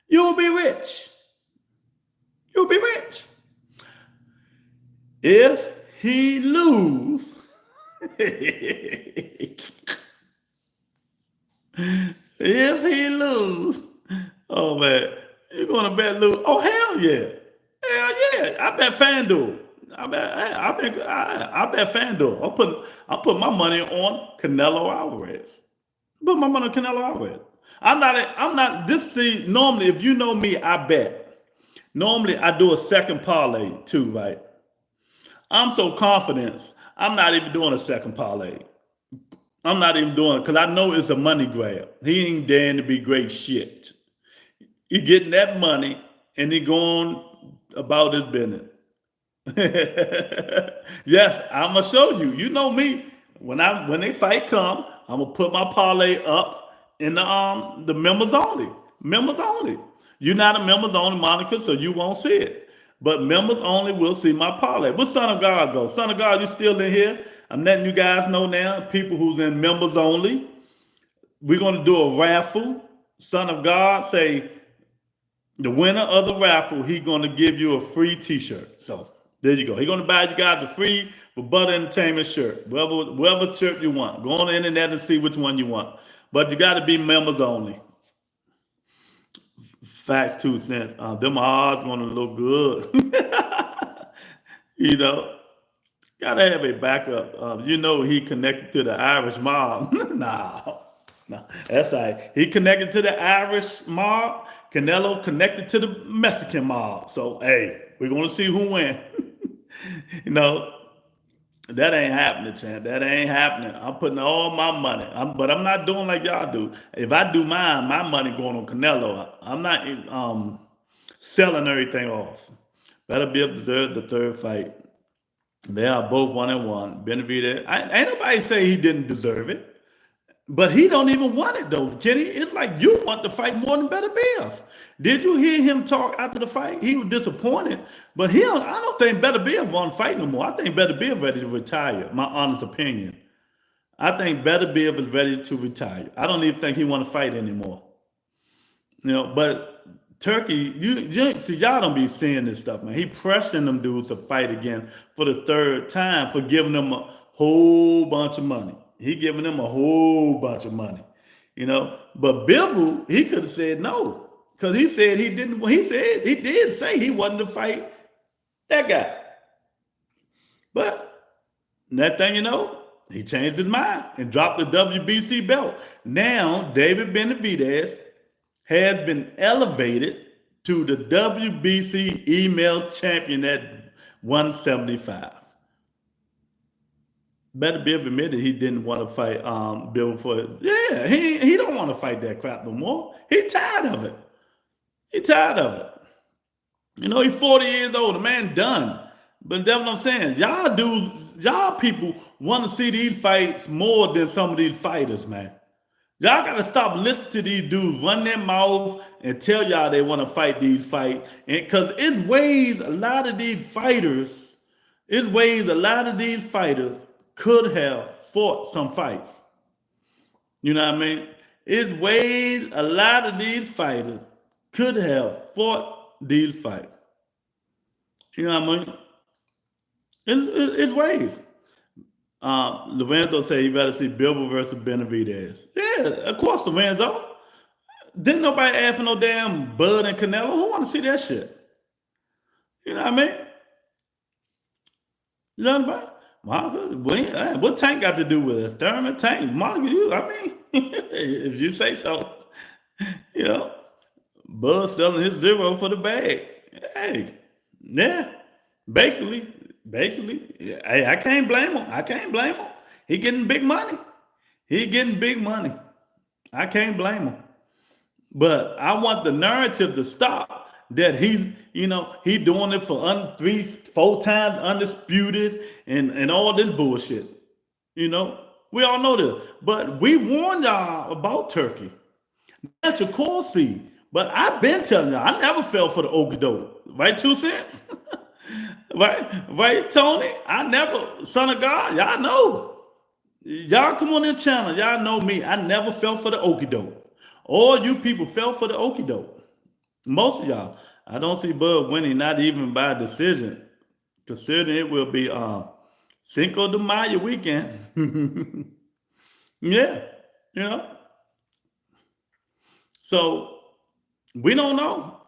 you'll be rich. You'll be rich. If he lose, oh man, you're gonna bet lose. Oh hell yeah, I bet FanDuel. I bet FanDuel. I put my money on Canelo Alvarez. Put my money on Canelo Alvarez. I'm not. Normally, if you know me, I bet. Normally, I do a second parlay too, right? I'm so confident, I'm not even doing a second parlay. I'm not even doing it because I know it's a money grab. He ain't daring to be great shit. He getting that money and he going about his business. Yes, I'm gonna show you. You know me. When they fight come, I'm gonna put my parlay up in the members only. Members only. You're not a members only, Monica, so you won't see it. But members only will see my parlay. Where Son of God go? Son of God, you still in here? I'm letting you guys know now, people who's in members only. We're going to do a raffle. Son of God say the winner of the raffle, he's going to give you a free t-shirt. So there you go. He's going to buy you guys the free Butter Entertainment shirt. Whatever shirt you want. Go on the internet and see which one you want. But you got to be members only. Facts 2 cents. Them odds going to look good. Gotta have a backup. He connected to the Irish mob. No, that's right. He connected to the Irish mob. Canelo connected to the Mexican mob. So, hey, we're going to see who wins. That ain't happening, champ. That ain't happening. I'm putting all my money. But I'm not doing like y'all do. If I do mine, my money going on Canelo. I'm not selling everything off. Beterbiev deserved the third fight. They are both 1-1. Benevidez, ain't nobody say he didn't deserve it. But he don't even want it though, Kenny. It's like you want the fight more than Better Biv. Did you hear him talk after the fight? He was disappointed, but I don't think Better Biv want to fight no more. I think Better Biv ready to retire. My honest opinion. I think Better Biv is ready to retire. I don't even think he want to fight anymore. But Turkey, you see, y'all don't be seeing this stuff, man. He pressuring them dudes to fight again for the third time for giving them a whole bunch of money. He giving them a whole bunch of money, But Bivol, he could have said no because he said he didn't. He did say he wasn't to fight that guy. But that thing, he changed his mind and dropped the WBC belt. Now David Benevidez has been elevated to the WBC email champion at 175. Better Biv admitted he didn't want to fight Bill for it. Yeah, he don't want to fight that crap no more. He tired of it. He tired of it. He's 40 years old. The man done. But that's what I'm saying. Y'all people want to see these fights more than some of these fighters, man. Y'all got to stop listening to these dudes run their mouth and tell y'all they want to fight these fights. And because it weighs a lot of these fighters, could have fought some fights. You know what I mean? It weighs a lot of these fighters could have fought these fights. You know what I mean? It's ways. Lorenzo said you better see Bivol versus Benevidez. Yeah, of course, Lorenzo. Didn't nobody ask for no damn Bud and Canello. Who want to see that shit? You know what I mean? You know what I mean? What Tank got to do with it? Thurman, Tank, Monica, if you say so. Bud selling his zero for the bag. Hey, yeah, basically, hey, I can't blame him. He getting big money. I can't blame him. But I want the narrative to stop that he's doing it for 3-4 times undisputed and all this bullshit. We all know this. But we warned y'all about Turkey. That's your core seed. But I've been telling y'all, I never fell for the okie doke. Right, 2 cents? Right, Tony? I never, son of God, y'all know. Y'all come on this channel, y'all know me. I never fell for the okie doke. All you people fell for the okie doke. Most of y'all. I don't see Bud winning, not even by decision. Considering it will be Cinco de Mayo weekend. Yeah, So we don't know.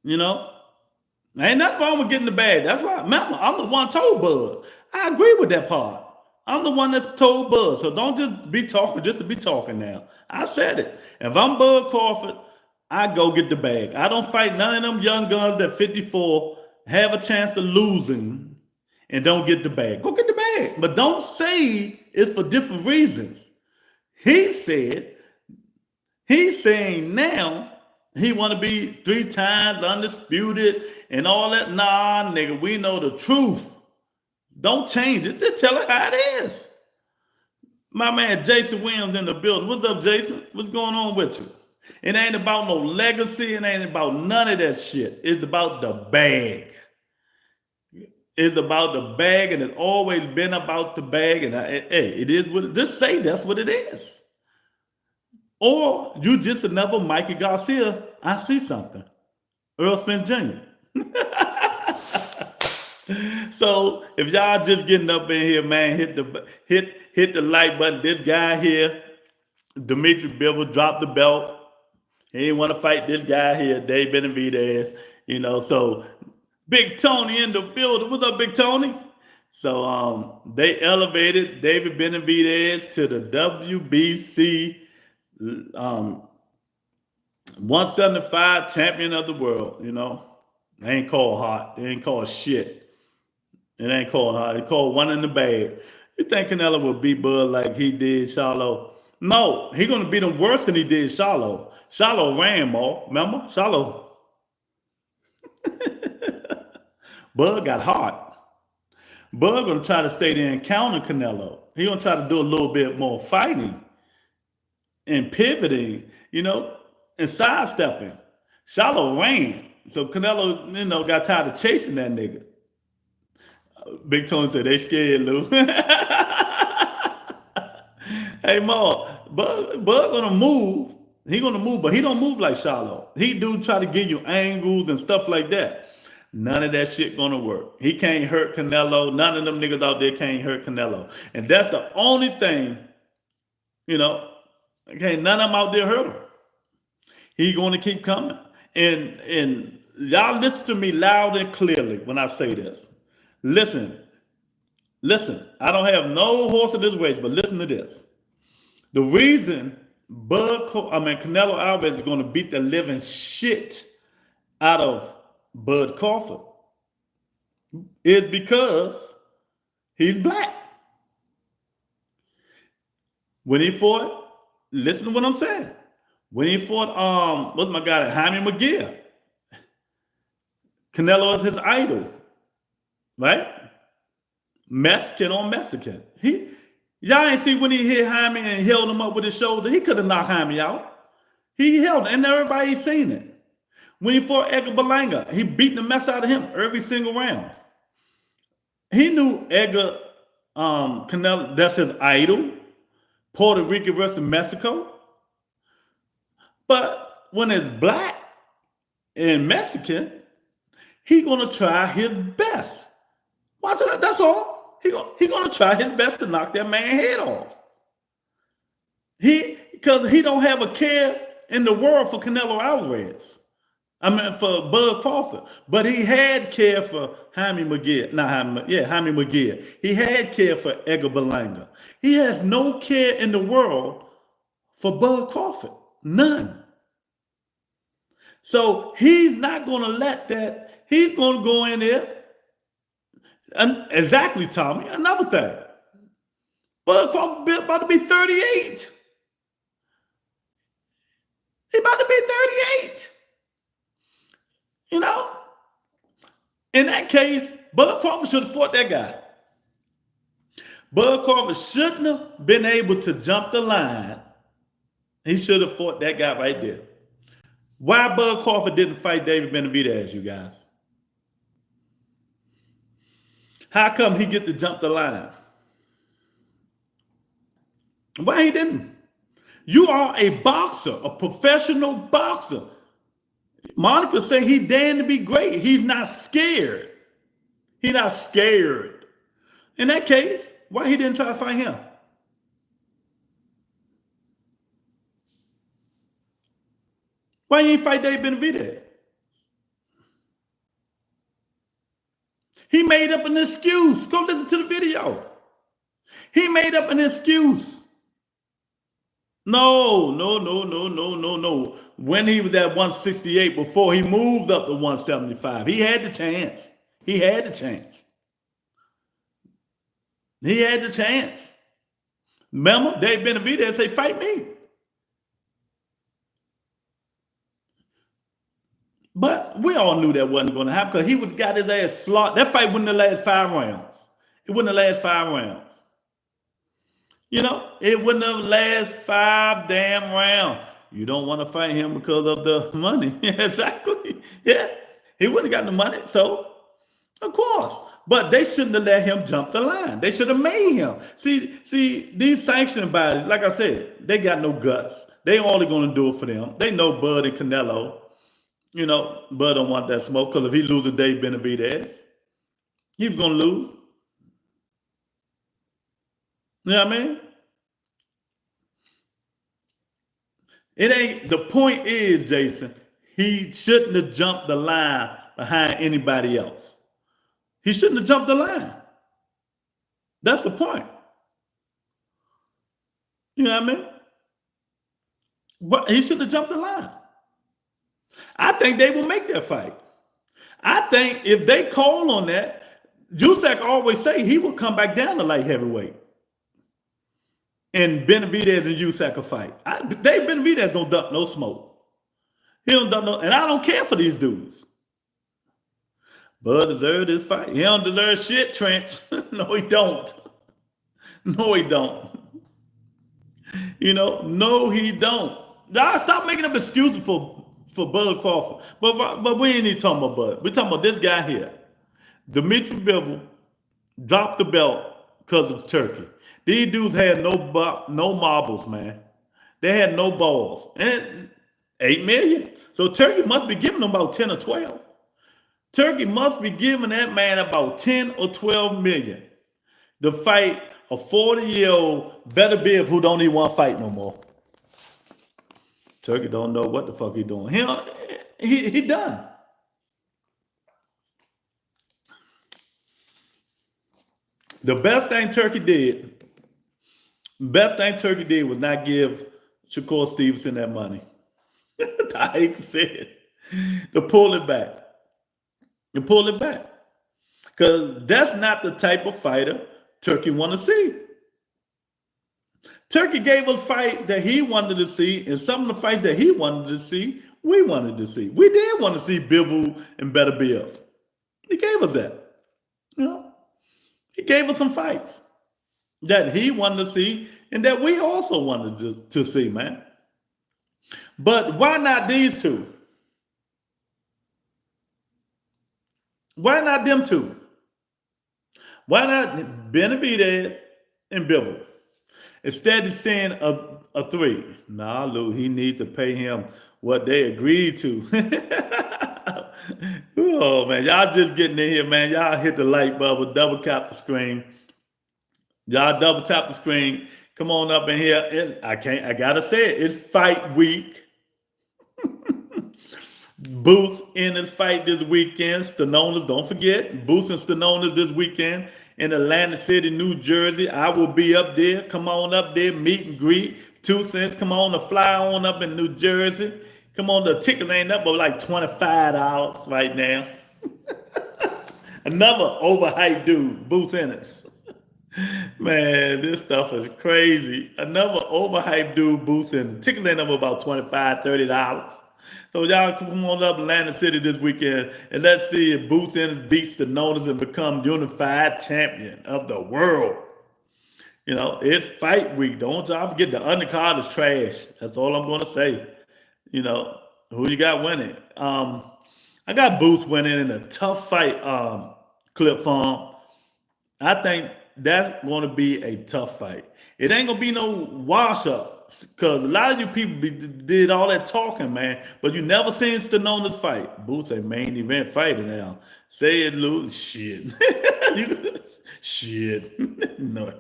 Ain't nothing wrong with getting the bag. That's why, remember, I'm the one told Bud. I agree with that part. I'm the one that's told Bud. So don't just be talking just to be talking now. I said it. If I'm Bud Crawford, I go get the bag. I don't fight none of them young guns that 54 have a chance of losing and don't get the bag. Go get the bag. But don't say it's for different reasons. He's saying now he want to be 3 times undisputed and all that. Nah, nigga, we know the truth. Don't change it. Just tell it how it is. My man Jason Williams in the building. What's up, Jason? What's going on with you? It ain't about no legacy. It ain't about none of that shit. It's about the bag. It's about the bag, and it's always been about the bag. And hey, it is what it is. Just say that's what it is. Or you just another Mikey Garcia. I see something. Earl Spence Jr. So if y'all just getting up in here, man, hit the like button. This guy here, Dimitri Bivol, dropped the belt. He didn't want to fight this guy here, Dave Benevidez. So Big Tony in the building. What's up, Big Tony? So they elevated David Benevidez to the WBC 175 champion of the world. They ain't called hot. They ain't called shit. It ain't called hot. It called one in the bag. You think Canello will beat Bud like he did Charlo? No, he gonna beat him worse than he did Charlo. Charlo ran more. Remember? Charlo. Bud got hot. Bud gonna try to stay there and counter Canelo. He gonna try to do a little bit more fighting and pivoting, and sidestepping. Charlo ran. So Canelo, got tired of chasing that nigga. Big Tony said, they scared, Lou. Hey, Ma, Bud gonna move. He gonna move, but he don't move like Charlo. He do try to give you angles and stuff like that. None of that shit gonna work. He can't hurt Canelo. None of them niggas out there can't hurt Canelo. And that's the only thing, okay, none of them out there hurt him. He gonna keep coming. And y'all listen to me loud and clearly when I say this. Listen. I don't have no horse in this race, but listen to this. The reason Canelo Alvarez is going to beat the living shit out of Bud Crawford is because he's black. When he fought, listen to what I'm saying. When he fought, what's my guy, Jaime McGear, Canelo is his idol, right? Mexican on Mexican. Y'all ain't see when he hit Jaime and held him up with his shoulder. He could have knocked Jaime out. He held it, and everybody seen it. When he fought Edgar Berlanga, he beat the mess out of him every single round. He knew Edgar Canelo, that's his idol. Puerto Rico versus Mexico. But when it's black and Mexican, he gonna try his best. Watch it, that's all. He gonna try his best to knock that man's head off. Because he don't have a care in the world for Canelo Alvarez. For Bud Crawford. But he had care for Jaime McGear. Jaime McGear. He had care for Edgar Berlanga. He has no care in the world for Bud Crawford. None. So he's not gonna let that. He's gonna go in there. And exactly, Tommy. Another thing. Bud Crawford about to be 38. He about to be 38. In that case, Bud Crawford should have fought that guy. Bud Crawford shouldn't have been able to jump the line. He should have fought that guy right there. Why Bud Crawford didn't fight David Benevidez, you guys? How come he get to jump the line? Why he didn't? You are a boxer, a professional boxer. Monica said he damned to be great. He's not scared. He's not scared. In that case, why he didn't try to fight him? Why you ain't fight David Benevidez? He made up an excuse. Go listen to the video. He made up an excuse. No. When he was at 168, before he moved up to 175, he had the chance. He had the chance. Remember, Dave Benevidez say, fight me. But we all knew that wasn't going to happen because he would have got his ass slaughtered. That fight wouldn't have lasted 5 rounds. It wouldn't have lasted 5 rounds. It wouldn't have lasted 5 damn rounds. You don't want to fight him because of the money. Exactly. Yeah. He wouldn't have got the money. So, of course. But they shouldn't have let him jump the line. They should have made him. See, these sanctioning bodies, like I said, they got no guts. They only going to do it for them. They know Bud and Canelo. Bud don't want that smoke because if he loses Dave Benevidez, he's going to lose. You know what I mean? The point is, Jason, he shouldn't have jumped the line behind anybody else. He shouldn't have jumped the line. That's the point. You know what I mean? But he shouldn't have jumped the line. I think they will make that fight. I think if they call on that, Usyk always say he will come back down to light heavyweight. And Benevidez and Usyk will fight. Dave Benevidez don't dump no smoke. He don't dump no, and I don't care for these dudes. Bud deserved this fight. He don't deserve shit, Trench. No, he don't. No, he don't. No, he don't. Y'all stop making up excuses for Bud Crawford. But we ain't even talking about Bud. We're talking about this guy here. Dimitri Bivol dropped the belt because of Turkey. These dudes had no marbles, man. They had no balls. And 8 million. So Turkey must be giving them about 10 or 12. Turkey must be giving that man about 10 or 12 million to fight a 40-year-old Benevidez who don't even want to fight no more. Turkey don't know what the fuck he doing. He done. The best thing Turkey did was not give Shakur Stevenson that money. I hate to say it. To pull it back. Because that's not the type of fighter Turkey want to see. Turkey gave us fights that he wanted to see, and some of the fights that he wanted to see, we wanted to see. We did want to see Bivol and Benevidez. He gave us that. He gave us some fights that he wanted to see and that we also wanted to see, man. But why not these two? Why not them two? Why not Benevidez and Bivol? Instead of saying a 3. Nah, Lou, he need to pay him what they agreed to. Oh, man, y'all just getting in here, man. Y'all hit the like button, double tap the screen. Y'all double tap the screen. Come on up in here. I gotta say it. It's fight week. Boots in the fight this weekend. Stanolas, don't forget. Boots and Stanolas this weekend in Atlantic City, New Jersey. I will be up there. Come on up there, meet and greet. 2 cents. Come on to fly on up in New Jersey. Come on, the ticket ain't up but like $25 right now. Another overhyped dude, Boots Ennis. Man, this stuff is crazy. Another overhyped dude, Boots Ennis. Ticket ain't up about $25, $30. So y'all come on up to Atlantic City this weekend and let's see if Boots Ennis beats the Notice and become unified champion of the world. It's fight week. Don't y'all forget the undercard is trash. That's all I'm going to say. Who you got winning? I got Boots winning in a tough fight, Clip Farm. I think that's going to be a tough fight. It ain't going to be no wash-up because a lot of you people did all that talking, man, but you never seen Stanolas fight. Boots a main event fighter now. Say it, Lou. Shit. Shit. No.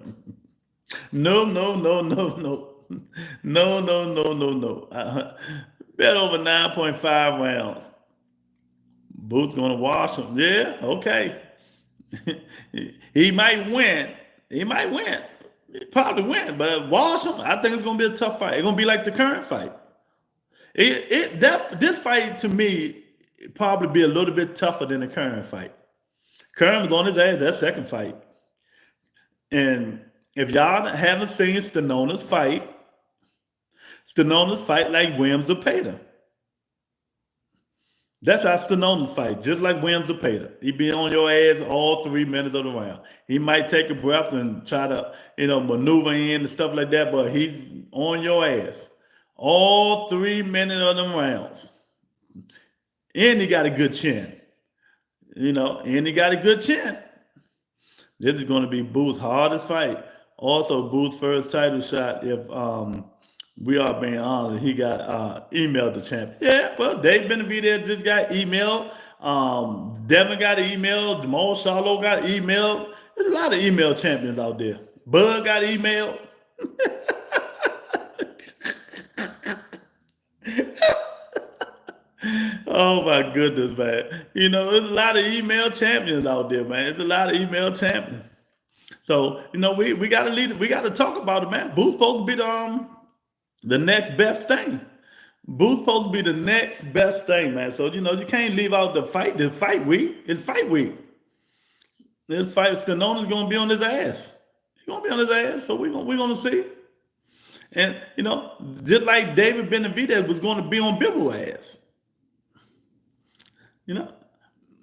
Bet over 9.5 rounds. Boots going to wash him. Yeah, okay. He might win. He probably win, but wash him. I think it's going to be a tough fight. It's going to be like the current fight. This fight to me probably be a little bit tougher than the current fight. Current was on his ass that second fight. And if y'all haven't seen Stanolas fight like Williams Zepeda. That's how Stanolas fight, just like Williams Zepeda. He be on your ass all 3 minutes of the round. He might take a breath and try to, maneuver in and stuff like that, but he's on your ass all 3 minutes of them rounds. And he got a good chin. And he got a good chin. This is going to be Booth's hardest fight. Also, Booth's first title shot if we are being honest. He got emailed the champion. Yeah, well, Dave Benevidez just got emailed. Devin got an email. Jamal Charlo got emailed. There's a lot of email champions out there. Bud got emailed. Oh my goodness, man. There's a lot of email champions out there, man. There's a lot of email champions. So, we gotta lead. We gotta talk about it, man. Booth's supposed to be the next best thing. Booth's supposed to be the next best thing, man. So, you can't leave out the fight week. It's fight week. This fight, Stanolas is gonna be on his ass. He's gonna be on his ass. So we're gonna see. And just like David Benevidez was gonna be on Bivol's ass.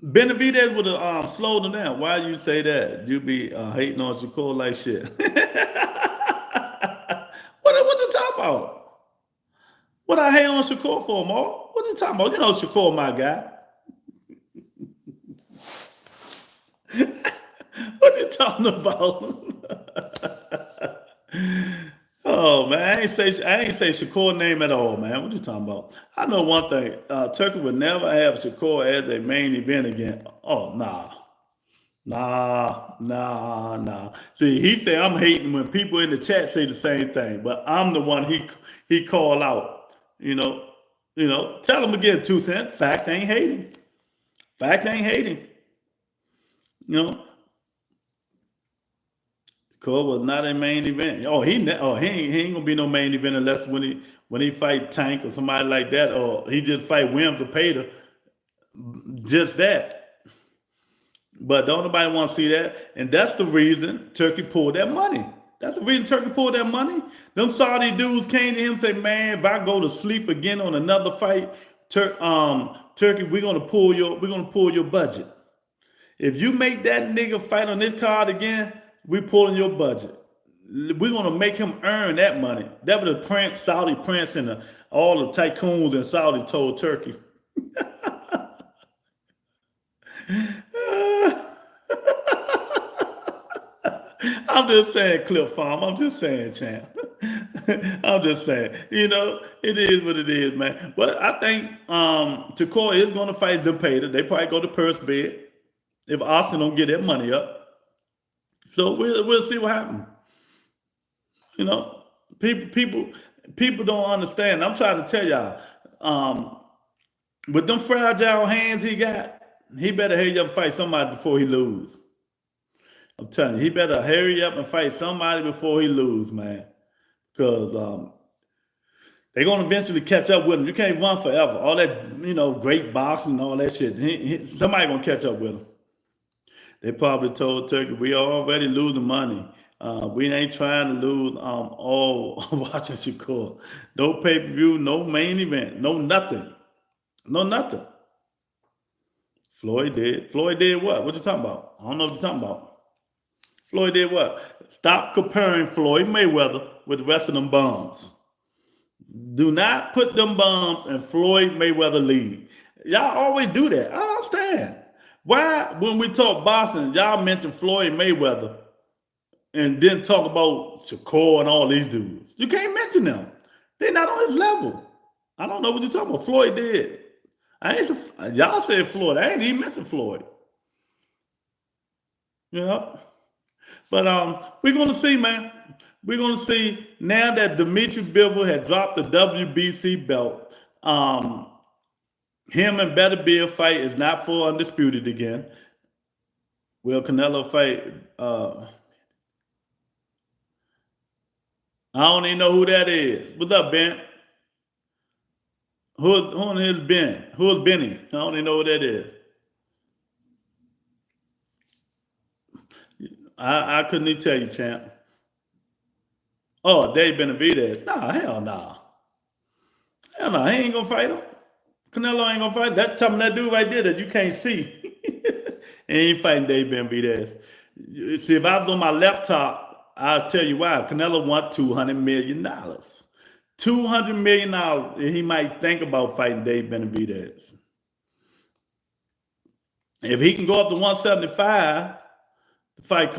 Benevidez would have slowed him down. Why you say that? You be hating on Shakur like shit. What you talking about? What I hate on Shakur for, Mo? What you talking about? You know Shakur, my guy. What you talking about? Oh man, I ain't say Shakur name at all, man. What you talking about? I know one thing. Turkey would never have Shakur as a main event again. Oh nah. Nah. See, he said I'm hating when people in the chat say the same thing, but I'm the one he call out. Tell him again, 2 cents. Facts ain't hating. Facts ain't hating. You know, Cole was not a main event. He ain't gonna be no main event unless when he fight Tank or somebody like that, or he just fight Williams or Pater. Just that. But don't nobody want to see that. And that's the reason Turkey pulled that money. That's the reason Turkey pulled that money. Them Saudi dudes came to him and said, man, if I go to sleep again on another fight, Turkey, we're gonna pull your budget. If you make that nigga fight on this card again, we pulling your budget. We're gonna make him earn that money. That was the prince, Saudi prince, and all the tycoons in Saudi told Turkey. I'm just saying, Cliff Farm. I'm just saying, champ. I'm just saying. It is what it is, man. But I think Shakur is going to fight Zepeda. They probably go to purse bid if Austin don't get that money up. So we'll see what happens. People don't understand. I'm trying to tell y'all, with them fragile hands he got, he better hurry up and fight somebody before he lose. I'm telling you, he better hurry up and fight somebody before he lose, man. Because they're going to eventually catch up with him. You can't run forever. All that, great boxing and all that shit. Somebody going to catch up with him. They probably told Turkey, we already losing money. We ain't trying to lose all watching Shakur. No pay-per-view, no main event, no nothing. No nothing. Floyd did what? What you talking about? I don't know what you're talking about. Floyd did what? Stop comparing Floyd Mayweather with the rest of them bums. Do not put them bums in Floyd Mayweather league. Y'all always do that. I don't understand. Why, when we talk boxing, y'all mention Floyd Mayweather and then talk about Shakur and all these dudes? You can't mention them. They're not on his level. I don't know what you're talking about. Floyd did. Y'all said Floyd. I ain't even mentioned Floyd. But we're going to see, man. We're going to see now that Dimitri Bivol had dropped the WBC belt. Him and Benevidez fight is not full undisputed again. Will Canello fight? I don't even know who that is. What's up, Ben? Who is Ben? Who is Benny? I don't even know who that is. I couldn't even tell you, champ. Oh, Dave Benevidez. Nah, hell nah. Hell nah, he ain't gonna fight him. Canelo ain't gonna fight. That's something that dude right there that you can't see. He ain't fighting Dave Benevidez. See, if I was on my laptop, I'll tell you why. Canelo won $200 million. $200 million, and he might think about fighting Dave Benevidez. If he can go up to 175 to fight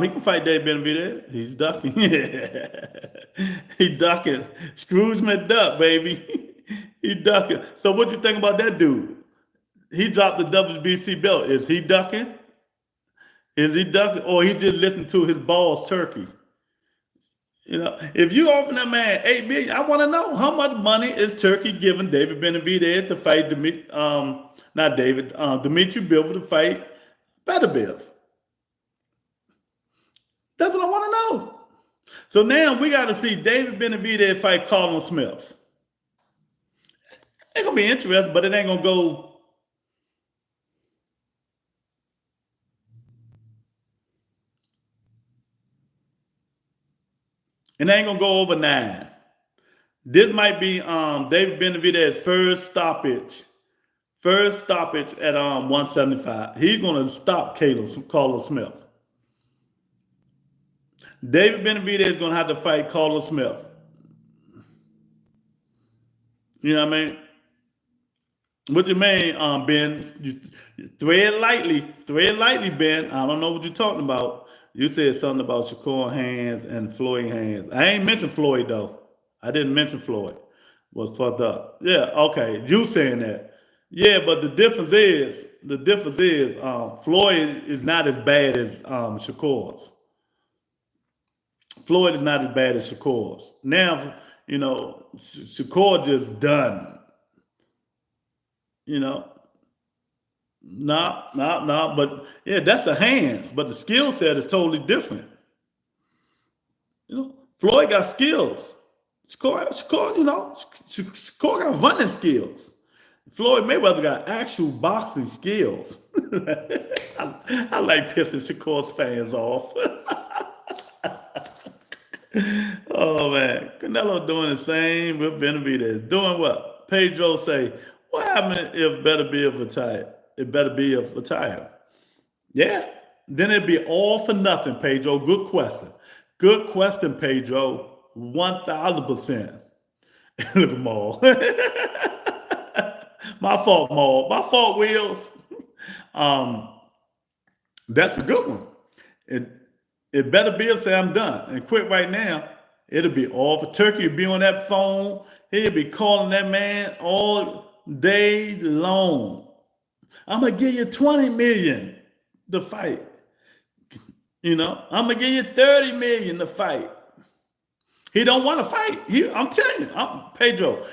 he can fight Dave Benevidez. He's ducking. He ducking. Scrooge McDuck, baby. He ducking. So what you think about that dude? He dropped the WBC belt. Is he ducking? Is he ducking? Or he just listened to his boss, Turkey? If you open that man $8 million, I want to know how much money is Turkey giving David Benevidez to fight Dimitri Bivol to fight Benevidez. That's what I want to know. So now we got to see David Benevidez fight Colin Smith. It's going to be interesting, but it ain't going to go. It ain't going to go over 9. This might be David Benevidez's first stoppage First stoppage at 175. He's going to stop Carlos Smith. David Benevidez is going to have to fight Carlos Smith. You know what I mean? What you mean, Ben? You tread lightly, Ben. I don't know what you're talking about. You said something about Shakur hands and Floyd hands. I ain't mentioned Floyd though. I didn't mention Floyd. Was fucked up. Yeah, okay. You saying that? Yeah, but the difference is, Floyd is not as bad as Shakur's. Floyd is not as bad as Shakur's. Now, you know, Shakur just done. You know, but yeah, that's the hands. But the skill set is totally different. You know, Floyd got skills. Shakur, you know, Shakur got running skills. Floyd Mayweather got actual boxing skills. I like pissing Shakur's fans off. Oh man, Canello doing the same with Benevidez. Doing what? Pedro say, what happened if Better Be retired? It better be a retire. Yeah. Then it'd be all for nothing, Pedro. Good question. Good question, Pedro. 1,000%. Look at Maul. My fault, Maul. My fault, Wheels. That's a good one. It better be say I'm done and quit right now. It'll be all for Turkey. Will be on that phone. He'll be calling that man all day long. I'm gonna give you 20 million to fight. You know, I'm gonna give you 30 million to fight. He don't want to fight. I'm telling you, Pedro.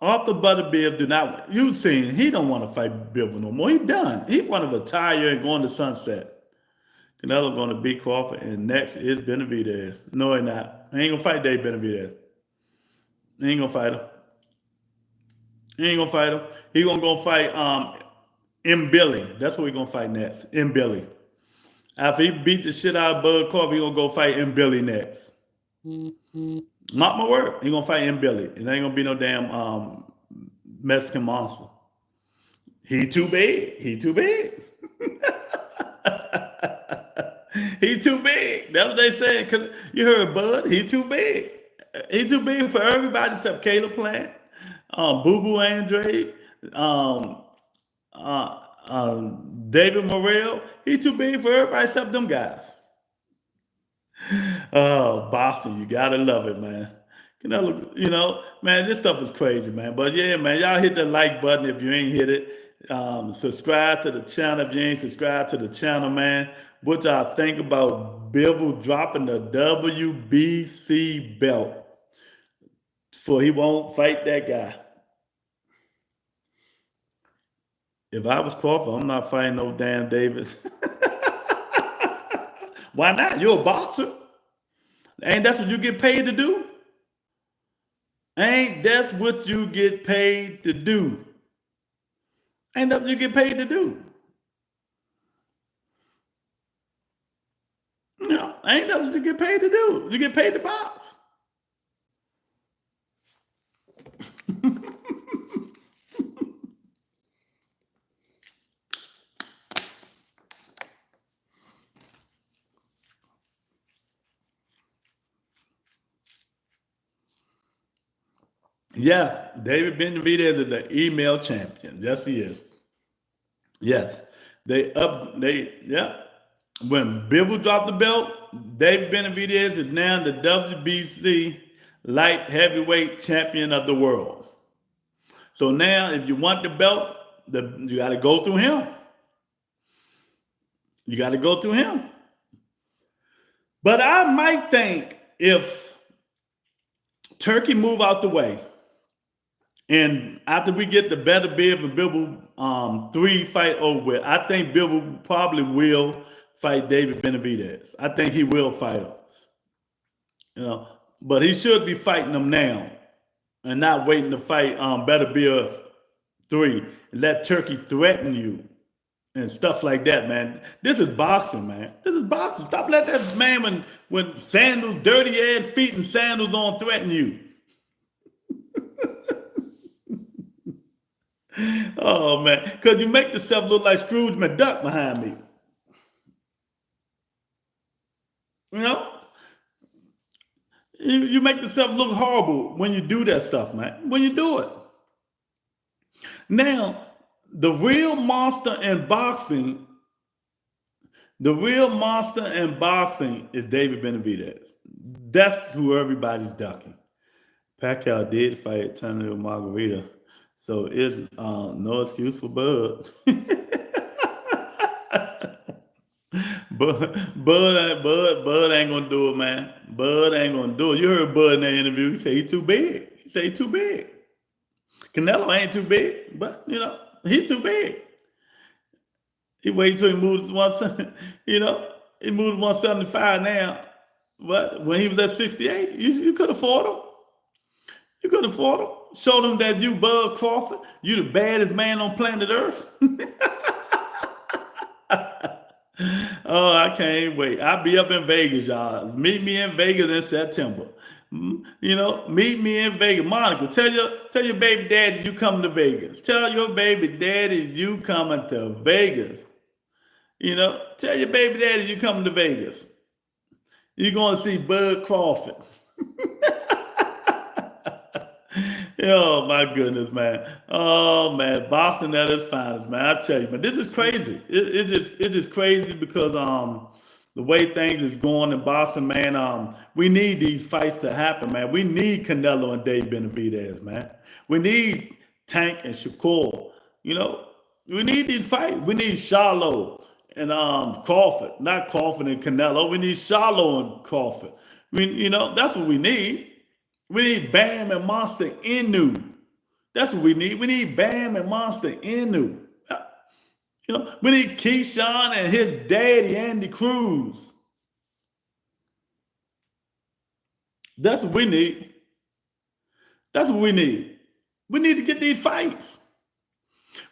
Arthur Butterbeer do not. You seen he don't want to fight Bivol no more. He done. He want to retire and go on the sunset. Canelo going to beat Crawford, and next is Benevidez. No, he not. He ain't gonna fight Dave Benevidez. He ain't gonna fight him. He gonna go fight M. Billy. That's what we gonna fight next. M. Billy. After he beat the shit out of Bud Crawford, he gonna go fight M. Billy next. Mark my word. He gonna fight M. Billy. It ain't gonna be no damn Mexican monster. He too big. He too big. He too big. That's what they said. You heard Bud. He too big. He too big for everybody except Caleb Plant, Boo Boo Andre, David Morrell. He too big for everybody except them guys. Oh, Boston, you gotta love it, man. You know, man, this stuff is crazy, man. But yeah, man, y'all hit the like button if you ain't hit it. Subscribe to the channel if you ain't subscribed to the channel, man. What y'all think about Bivol dropping the WBC belt? For he won't fight that guy. If I was Crawford, I'm not fighting no damn Davis. Why not? You're a boxer. Ain't that what you get paid to do? Ain't that's what you get paid to do? Ain't that what you get paid to do? No, ain't that what you get paid to do? You get paid to box. Yes, David Benevidez is an email champion. Yes, he is. Yes. When Bivol dropped the belt, David Benevidez is now the WBC light heavyweight champion of the world. So now if you want the belt, you got to go through him. You got to go through him. But I might think if Turkey move out the way, and after we get the Better Biv and Bivol 3 fight over with, I think Bivol probably will fight David Benevidez. I think he will fight him. You know, but he should be fighting him now and not waiting to fight Better Biv 3 and let Turkey threaten you and stuff like that, man. This is boxing, man. This is boxing. Stop letting that man when sandals, dirty ass feet and sandals on threaten you. Oh man, because you make yourself look like Scrooge McDuck behind me. You know, you make yourself look horrible when you do that stuff, man. When you do it. Now, the real monster in boxing, the real monster in boxing is David Benevidez. That's who everybody's ducking. Pacquiao did fight Canello Margarita, so it's no excuse for Bud. Bud ain't gonna do it, man. Bud ain't gonna do it. You heard Bud in that interview. He said he too big. He said he too big. Canelo ain't too big, but you know he too big. He waited till he moved to one. You know he moved to 175 now. But when he was at 68, you could afford him. You could afford him. Showed him that you, Bud Crawford, you the baddest man on planet Earth. Oh, I can't wait. I'll be up in Vegas, y'all. Meet me in Vegas in September. You know, meet me in Vegas. Monica, tell your baby daddy you coming to Vegas. Tell your baby daddy you coming to Vegas. You know, tell your baby daddy you coming to Vegas. You're going to see Bud Crawford. Oh my goodness, man. Oh man, boxing at its finest, man. I tell you, man, this is crazy. It's just crazy because the way things is going in boxing, man. We need these fights to happen, man. We need Canelo and Dave Benevidez, man. We need Tank and Shakur. You know, we need these fights. We need Charlo and Crawford, not Crawford and Canelo. We need Charlo and Crawford. You know, that's what we need. We need Bam and Monster Inu. That's what we need. We need Bam and Monster Inu. You know, we need Keyshawn and his daddy, Andy Cruz. That's what we need. That's what we need. We need to get these fights.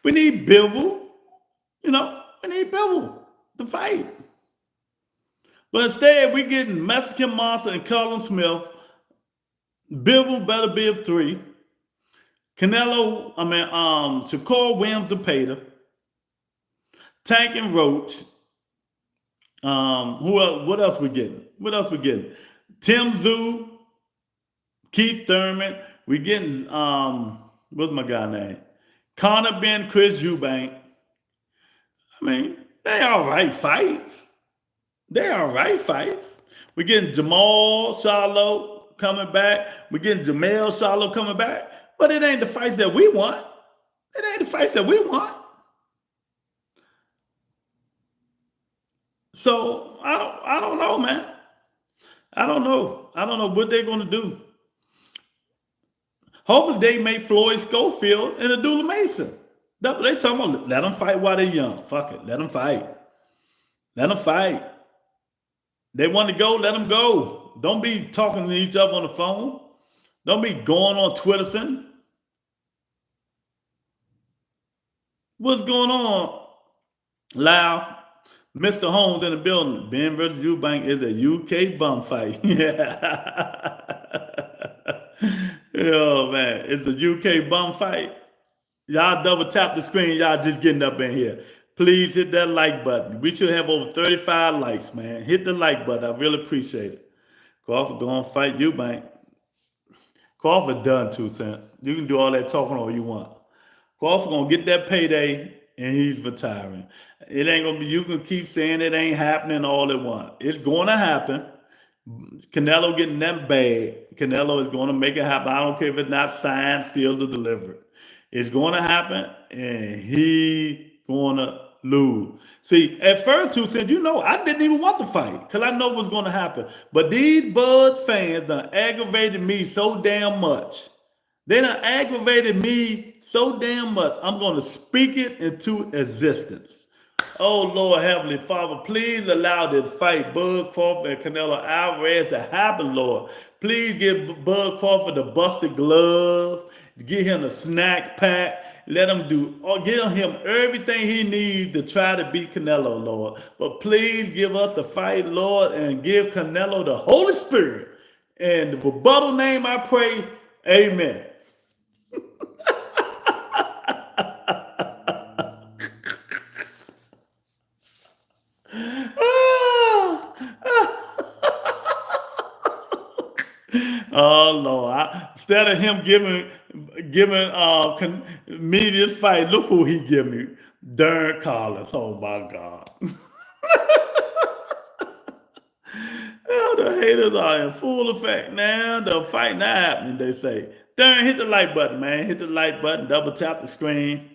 We need Bivol. You know, we need Bivol to fight. But instead, we're getting Mexican Monster and Cullen Smith. Bivol better be of 3. Canelo, Shakur Williams Zepeda. Tank and Roach. Who else? What else we getting? What else we getting? Tim Tszyu, Keith Thurman. We getting what's my guy name? Conor Ben, Chris Eubank. I mean, they all right fights. They all right fights. We getting Jamal Charlo coming back. We're getting Jamel Charlo coming back. But it ain't the fights that we want. It ain't the fights that we want. So I don't know, man. I don't know. I don't know what they're gonna do. Hopefully they make Floyd Schofield and Abdullah Mason. They talking about let them fight while they're young. Fuck it. Let them fight. Let them fight. They want to go, let them go. Don't be talking to each other on the phone. Don't be going on Twitter. What's going on? Loud. Mr. Holmes in the building. Ben versus Eubank is a UK bum fight. Yeah. Oh, man. It's a UK bum fight. Y'all double tap the screen. Y'all just getting up in here. Please hit that like button. We should have over 35 likes, man. Hit the like button. I really appreciate it. Crawford going to fight Eubank. Crawford done 2 cents. You can do all that talking all you want. Crawford going to get that payday and he's retiring. It ain't going to be, you can keep saying it ain't happening all at once. It's going to happen. Canelo getting that bag. Canelo is going to make it happen. I don't care if it's not signed, still to deliver it. It's going to happen and he going to lose. See, at first, 2 cents, you know, I didn't even want to fight because I know what's going to happen. But these Bud fans done aggravated me so damn much. They done aggravated me so damn much. I'm going to speak it into existence. Oh, Lord Heavenly Father, please allow this fight, Bud Crawford and Canelo Alvarez, to happen, Lord. Please give Bud Crawford the busted glove, get him a snack pack, let him do, or give him everything he needs to try to beat Canelo, Lord. But please give us the fight, Lord, and give Canelo the Holy Spirit. And the rebuttal name I pray, amen. Oh Lord! Instead of him giving me this fight, look who he give me. Darren Collins. Oh my God! Oh, the haters are in full effect now. The fight not happening. They say, Darren, hit the like button, man. Hit the like button. Double tap the screen.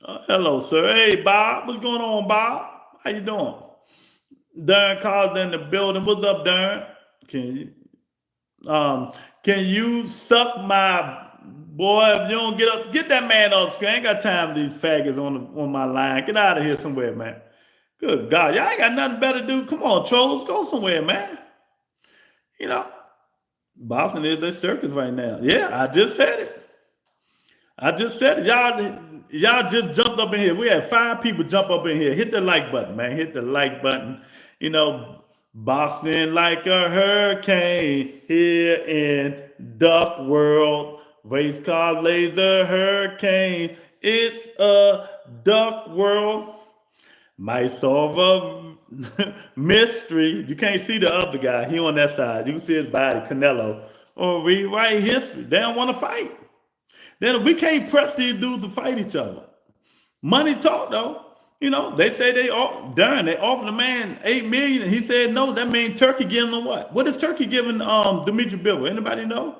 Hello, sir. Hey, Bob. What's going on, Bob? How you doing? Darren Collins in the building. What's up, Darren? Can you suck my boy? If you don't get that man off the screen. I ain't got time for these faggots on my line. Get out of here somewhere, man. Good God, y'all ain't got nothing better to do. Come on, trolls, go somewhere, man. You know, Boston is a circus right now. Yeah, I just said it. Y'all just jumped up in here. We had 5 people jump up in here. Hit the like button, man. Hit the like button. You know, boxing like a hurricane here in Duck World. Race car laser hurricane. It's a Duck World. Might solve a mystery. You can't see the other guy. He on that side. You can see his body, Canello. Or rewrite history. They don't want to fight. Then we can't press these dudes to fight each other. Money talk though. You know, they say they offered the man $8 million and he said no. That means Turkey giving him what? What is Turkey giving Dimitri Bivol? Anybody know?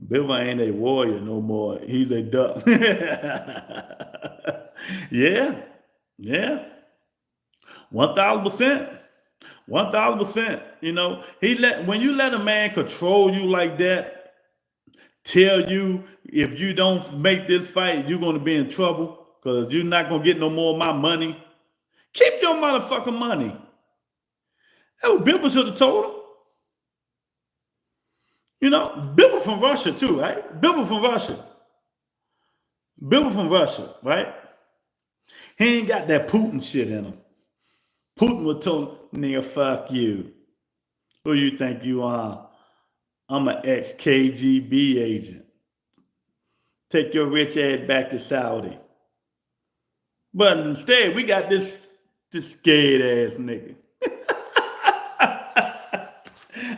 Bivol ain't a warrior no more. He's a duck. Yeah. 1,000%. 1,000%. You know, when you let a man control you like that, tell you if you don't make this fight, you're gonna be in trouble because you're not gonna get no more of my money. Keep your motherfucking money. That was Bivol should have told him. You know, Bivol from Russia too, right? Bivol from Russia, right? He ain't got that Putin shit in him. Putin would tell him, nigga, fuck you. Who you think you are? I'm an ex-KGB agent. Take your rich ass back to Saudi. But instead, we got this scared ass nigga.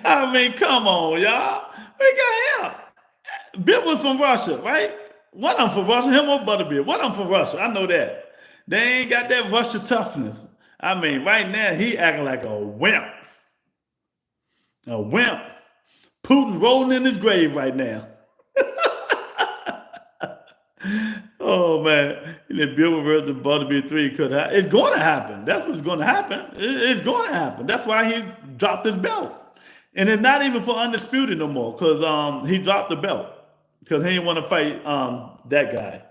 I mean, come on, y'all. We got him. Bivol from Russia, right? One of them from Russia, him or Butterbeer. One of them from Russia, I know that. They ain't got that Russia toughness. I mean, right now, he acting like a wimp. A wimp. Putin rolling in his grave right now. Oh, man. Bivol versus Butterbeer 3 could happen. It's going to happen. That's what's going to happen. It's going to happen. That's why he dropped his belt. And it's not even for undisputed no more because he dropped the belt because he didn't want to fight that guy.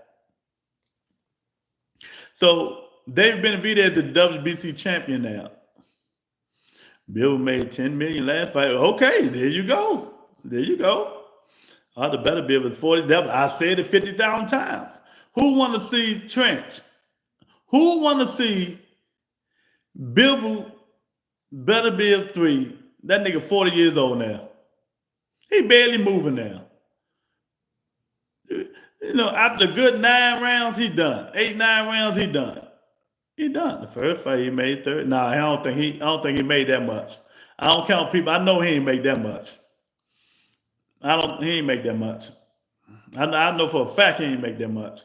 So David Benevidez is the WBC champion now. Bivol made $10 million last fight. Okay, there you go. The better Bivol is 40. I said it 50,000 times. Who want to see Trench? Who want to see Bivol better Biv 3? That nigga 40 years old now. He barely moving now. You know, after a good 9 rounds, he done. 8, 9 rounds, he done. He done. The first fight he made 30. Nah, I don't think he made that much. I don't count people. I know he ain't make that much. He ain't make that much. I know for a fact he ain't make that much.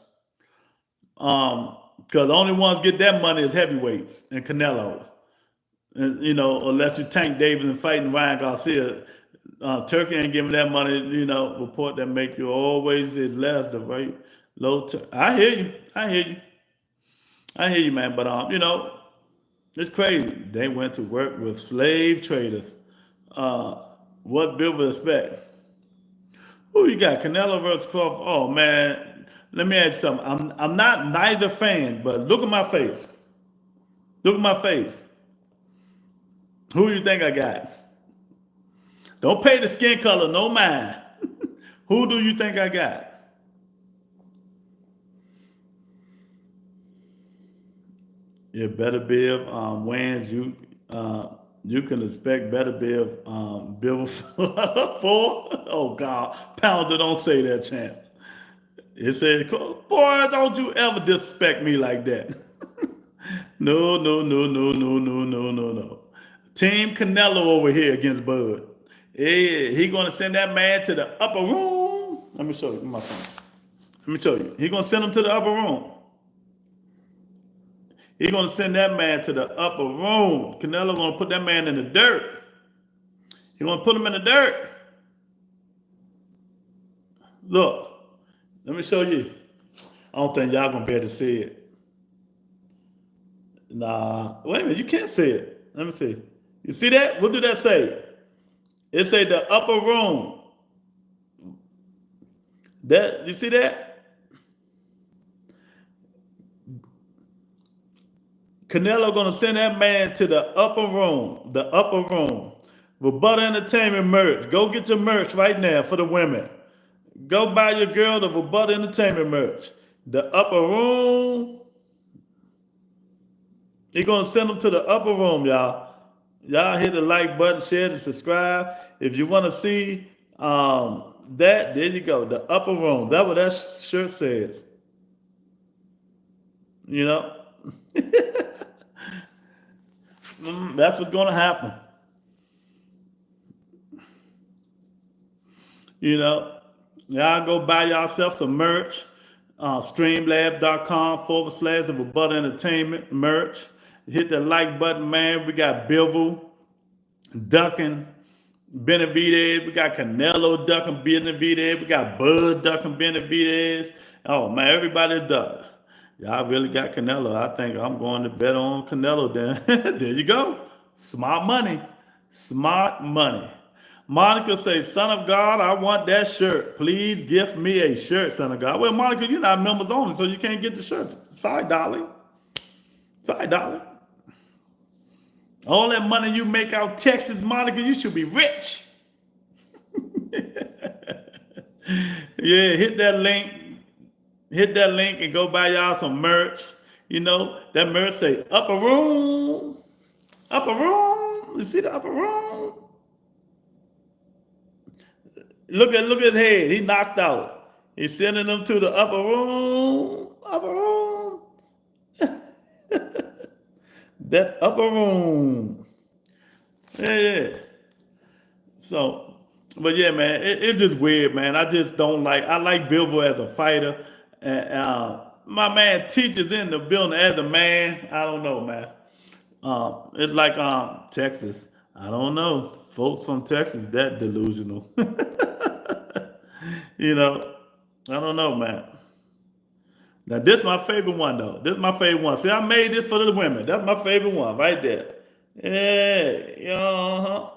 Because the only ones get that money is heavyweights and Canello. And, you know, unless you Tank Davis and fighting Ryan Garcia, Turkey ain't giving that money. You know, report that make you always is less the right low. I hear you, man. But you know, it's crazy. They went to work with slave traders. What Bivol expect? Who you got? Canello versus Crawford. Oh man, let me ask you something. I'm not neither fan, but look at my face. Look at my face. Who do you think I got? Don't pay the skin color, no mind. Who do you think I got? If Better Biv wins, you can expect Better Biv Bivol 4. Oh God, Pounder, don't say that, champ. It said, boy, don't you ever disrespect me like that. No. Team Canello over here against Bud. He gonna send that man to the upper room. Let me show you my phone. Let me show you. He gonna send him to the upper room. He gonna send that man to the upper room. Canello gonna put that man in the dirt. He gonna put him in the dirt. Look, let me show you. I don't think y'all gonna be able to see it. Nah, wait a minute, you can't see it. Let me see. You see that? What did that say? It say the upper room. That, you see that? Canello gonna send that man to the upper room. The upper room. Rebuttal Entertainment merch. Go get your merch right now for the women. Go buy your girl the Rebuttal Entertainment merch. The upper room. He's gonna send them to the upper room, y'all. Y'all hit the like button, share, and subscribe. If you want to see that, there you go. The upper room. That's what that shirt says. You know? That's what's gonna happen. You know? Y'all go buy yourself some merch. Streamlab.com/the Rebuttal Entertainment merch. Hit the like button, man. We got Bivol ducking Benevidez. We got Canello ducking Benevidez. We got Bud ducking Benevidez. Oh, man, everybody duck. Y'all really got Canello. I think I'm going to bet on Canello then. There you go. Smart money. Smart money. Monica says, son of God, I want that shirt. Please gift me a shirt, son of God. Well, Monica, you're not members only, so you can't get the shirt. Sorry, darling. Sorry, darling. All that money you make out Texas, Monica, you should be rich. Yeah, hit that link. Hit that link and go buy y'all some merch. You know, that merch say upper room. Upper room. You see the upper room? Look at his head. He knocked out. He's sending them to the upper room. Upper room. That upper room. Yeah. So, but yeah, man, it's just weird, man. I just don't like, I like Bivol as a fighter. And my man teaches in the building as a man. I don't know, man. It's like Texas. I don't know. Folks from Texas, that delusional. You know, I don't know, man. Now, this is my favorite one, though. This is my favorite one. See, I made this for the women. That's my favorite one right there. Yeah, yeah,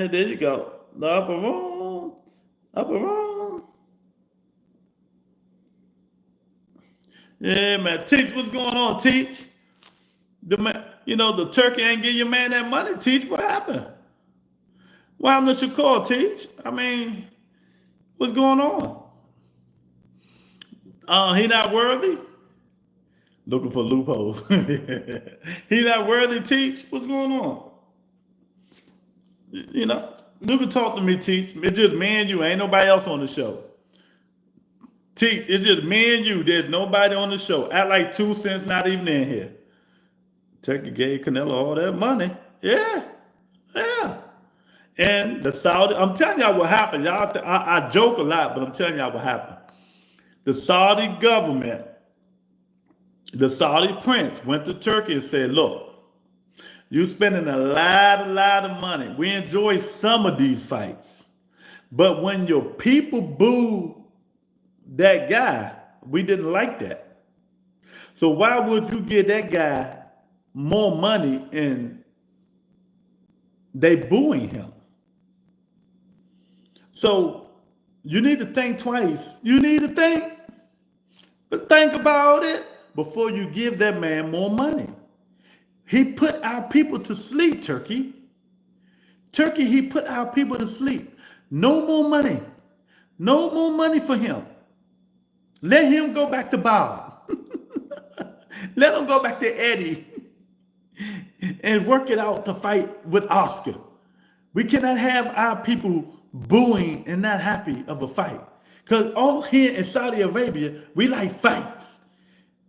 there you go. The upper room. Upper room. Yeah, man. Teach, what's going on, Teach? The man, you know, the turkey ain't give your man that money. Teach, what happened? Why don't you call, Teach? I mean, what's going on? He not worthy? Looking for loopholes. He not worthy, Teach? What's going on? You know, you can talk to me, Teach. It's just me and you. Ain't nobody else on the show. Teach, it's just me and you. There's nobody on the show. Act like 2 cents not even in here. Turkey gave Canello all that money. Yeah. Yeah. And the Saudi, I'm telling y'all what happened. Y'all, I joke a lot, but I'm telling y'all what happened. The Saudi government, the Saudi prince went to Turkey and said, look, you spending a lot of money. We enjoy some of these fights. But when your people booed that guy, we didn't like that. So why would you give that guy more money and they booing him? So you need to think twice. You need to think. But think about it before you give that man more money. He put our people to sleep, Turkey. Turkey, he put our people to sleep. No more money. No more money for him. Let him go back to Bob. Let him go back to Eddie and work it out to fight with Oscar. We cannot have our people booing and not happy of a fight. Because all here in Saudi Arabia, we like fights.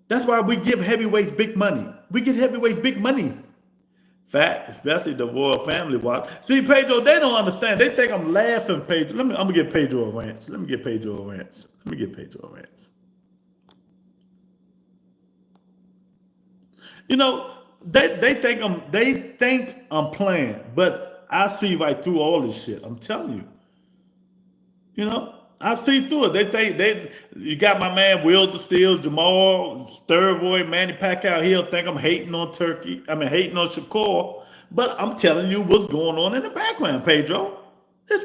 That's why we give heavyweights big money. We get heavyweights big money. Fact, especially the royal family watch. See, Pedro, they don't understand. They think I'm laughing, Pedro. I'm gonna get Pedro a ranch. Let me get Pedro a ranch. Let me get Pedro a ranch. You know, they think I'm playing, but I see right through all this shit. I'm telling you. You know, I see through it. They think you got my man Wills of Steel, Jamal, Steroid, Manny Pacquiao. He'll think I'm hating on Turkey. I mean hating on Shakur. But I'm telling you what's going on in the background, Pedro. It's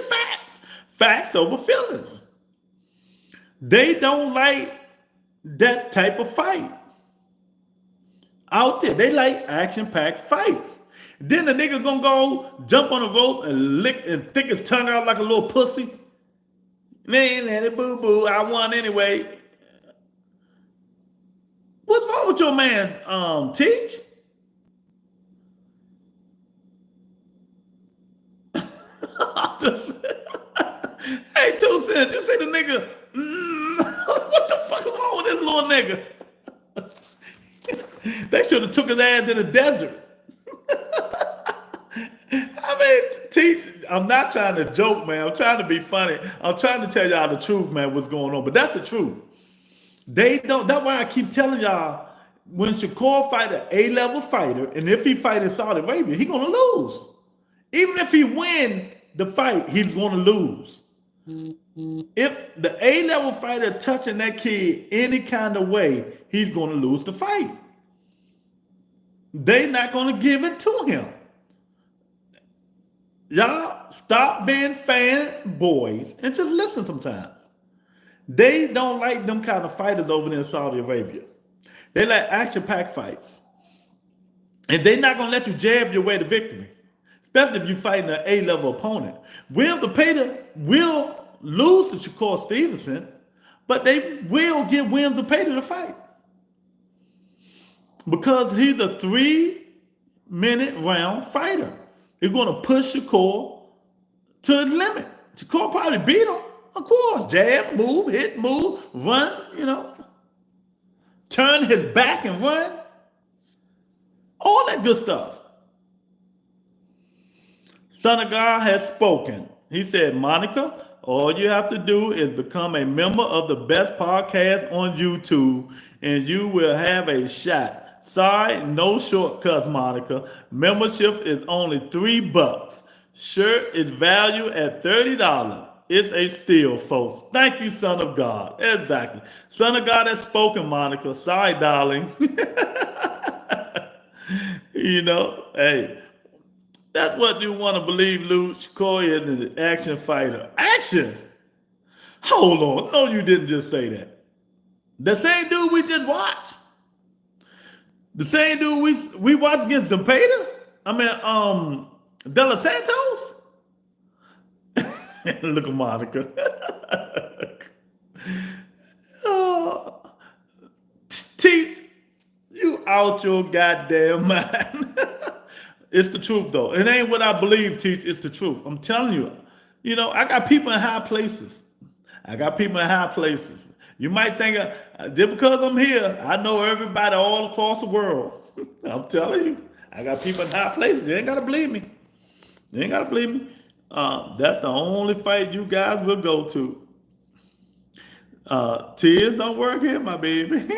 facts. Facts over feelings. They don't like that type of fight. Out there, they like action-packed fights. Then the nigga gonna go jump on the rope and lick and stick his tongue out like a little pussy. Man, boo boo, I won anyway. What's wrong with your man, Teach? Hey, 2 Cents, you see the nigga? What the fuck is wrong with this little nigga? They should have took his ass in the desert. I mean, Teach, I'm not trying to joke, man. I'm trying to be funny. I'm trying to tell y'all the truth, man, what's going on. But that's the truth. They don't. That's why I keep telling y'all, when Shakur fight an A-level fighter, and if he fight in Saudi Arabia, he's going to lose. Even if he win the fight, he's going to lose. If the A-level fighter touching that kid any kind of way, he's going to lose the fight. They're not going to give it to him. Y'all stop being fanboys and just listen sometimes. They don't like them kind of fighters over there in Saudi Arabia. They like action-packed fights. And they're not going to let you jab your way to victory, especially if you're fighting an A-level opponent. Will the Pater will lose to Shakur Stevenson, but they will give Williams and Pater to fight. Because he's a 3-minute round fighter. He's going to push Shakur to his limit. Shakur probably beat him, of course. Jab, move, hit, move, run, you know. Turn his back and run. All that good stuff. Son of God has spoken. He said, Monica, all you have to do is become a member of the best podcast on YouTube, and you will have a shot. Sorry, no shortcuts, Monica. Membership is only $3. Shirt is valued at $30. It's a steal, folks. Thank you, Son of God. Exactly. Son of God has spoken, Monica. Sorry, darling. You know, hey, that's what you want to believe Luke Shakur is an action fighter. Action? Hold on. No, you didn't just say that. The same dude we just watched. The same dude we watched against the Pater? I mean, De Los Santos? Look at Monica. Teach, you out your goddamn mind. It's the truth, though. It ain't what I believe, Teach. It's the truth. I'm telling you. You know, I got people in high places. You might think, just because I'm here, I know everybody all across the world. I'm telling you, I got people in high places. You ain't got to believe me. That's the only fight you guys will go to. Tears don't work here, my baby.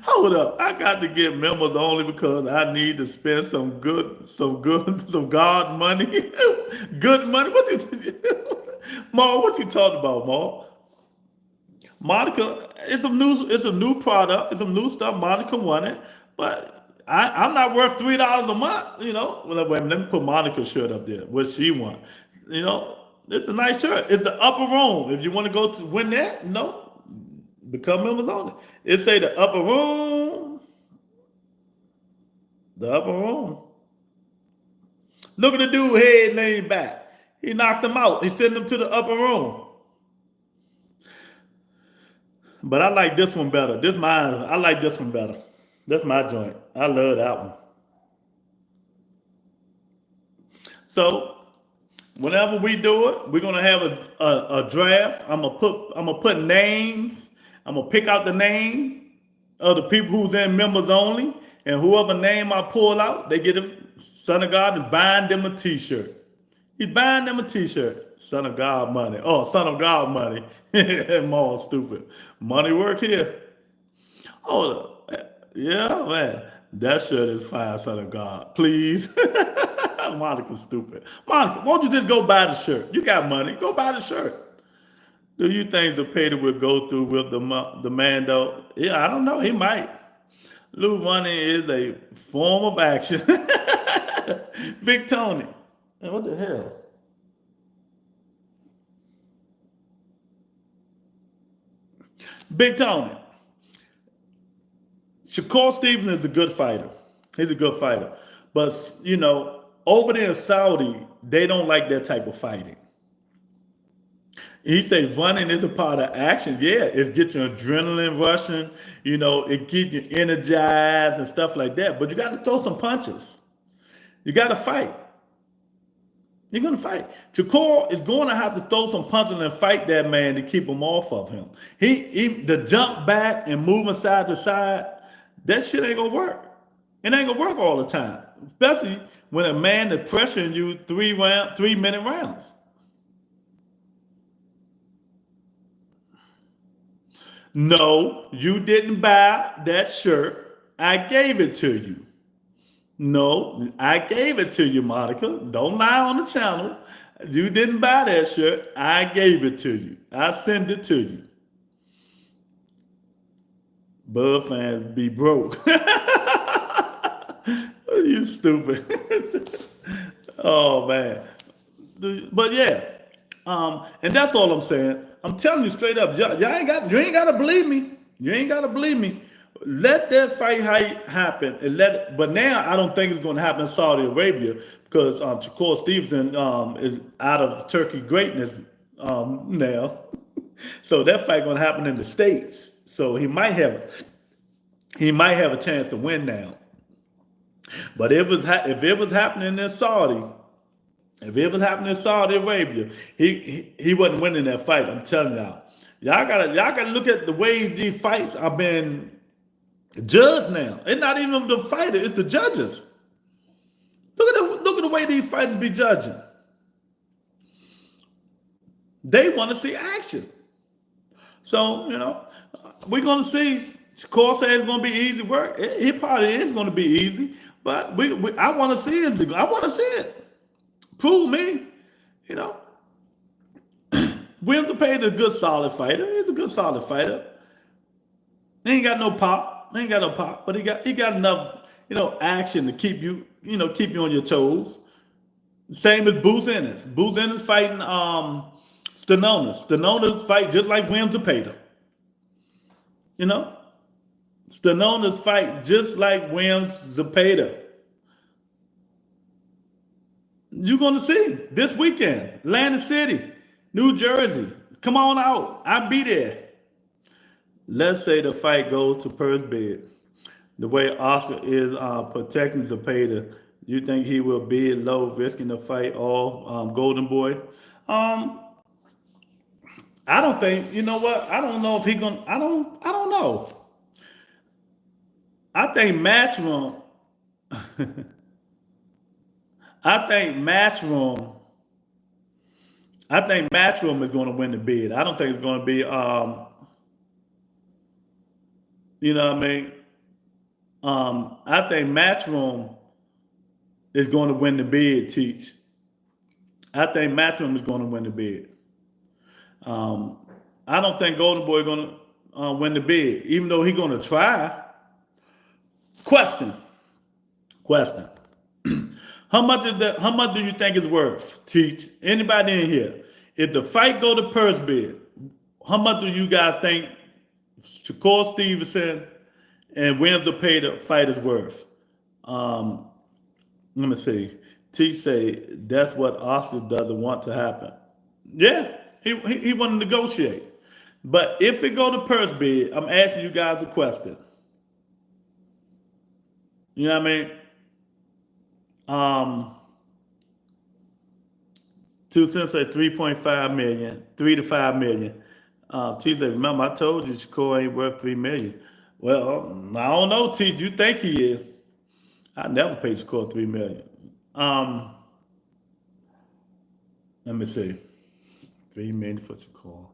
Hold up. I got to get members only because I need to spend some God money. Good money. Ma, what you talking about, Ma? Monica, it's a new product. It's some new stuff. Monica won it, but I'm not worth $3 a month. You know, well, wait, let me put Monica's shirt up there. What she won, you know, it's a nice shirt. It's the upper room. If you want to go to win that, no, become members only. It say the upper room. The upper room. Look at the dude head laying back. He knocked him out. He sent him to the upper room. But I like this one better. I like this one better. That's my joint. I love that one. So whenever we do it, we're gonna have a draft. I'm gonna put names. I'm gonna pick out the name of the people who's in members only, And whoever name I pull out, they get a Son of God and buying them a t-shirt. He's buying them a t-shirt. Son of God money. Oh, Son of God money. More stupid. Money work here. Oh, yeah, man. That shirt is fire, Son of God. Please. Monica's stupid. Monica, won't you just go buy the shirt? You got money. Go buy the shirt. Do you think Zepeda will go through with the man, though? Yeah, I don't know. He might. Lou money is a form of action. Big Tony. Man, what the hell? Big Tony. Shakur Stevenson is a good fighter. He's a good fighter. But, you know, over there in Saudi, they don't like that type of fighting. He says running is a part of action. Yeah, it gets your adrenaline rushing. You know, it keeps you energized and stuff like that. But you got to throw some punches. You got to fight. You're going to fight. Shakur is going to have to throw some punches and fight that man to keep him off of him. The jump back and moving side to side, that shit ain't going to work. It ain't going to work all the time. Especially when a man is pressuring you 3-minute rounds. No, you didn't buy that shirt. I gave it to you. No, I gave it to you, Monica. Don't lie on the channel. You didn't buy that shirt. I gave it to you. I sent it to you. Bud fans be broke. You stupid. Oh, man. But yeah, and that's all I'm saying. I'm telling you straight up, you ain't got to believe me. You ain't got to believe me. Let that fight happen, and but now I don't think it's going to happen in Saudi Arabia because Shakur Stevenson is out of Turkey greatness now. So that fight going to happen in the States. So he might have a chance to win now. But if it was happening in Saudi. If it was happening in Saudi Arabia, he wasn't winning that fight. I'm telling y'all. Y'all gotta look at the way these fights are being judged now. It's not even the fighter, it's the judges. Look at the way these fighters be judging. They want to see action. So, you know, we're gonna see. Shakur says it's gonna be easy work. It probably is gonna be easy, but I want to see it. I want to see it. Prove me, you know. William Zepeda is a good, solid fighter. He's a good, solid fighter. He ain't got no pop. But he got enough, you know, action to keep you on your toes. Same as Boots Ennis. Boots Ennis fighting Stanonis. Stanonis fight just like William Zepeda. You know, Stanonis fight just like William Zepeda. You're going to see this weekend, Atlantic City, New Jersey. Come on out. I'll be there. Let's say the fight goes to purse bid. The way Oscar is protecting Zepeda, you think he will bid low, risking the fight off Golden Boy? I don't think, you know what? I don't know if he going to, I don't know. I think Matchroom, I think Matchroom is going to win the bid. I don't think it's going to be, you know what I mean? I think Matchroom is going to win the bid, Teach. I think Matchroom is going to win the bid. I don't think Golden Boy is going to win the bid, even though he's going to try. Question. How much is that? How much do you think it's worth? Teach. Anybody in here? If the fight go to purse bid, how much do you guys think Shakur Stevenson and William Zepeda fight is worth? Let me see. Teach say that's what Austin doesn't want to happen. Yeah, he want to negotiate. But if it go to purse bid, I'm asking you guys a question. You know what I mean? 2 cents say 3.5 million, 3 to 5 million. T said, remember, I told you Shakur ain't worth 3 million. Well, I don't know, T. You think he is? I never paid Shakur $3 million. Let me see. $3 million for Shakur.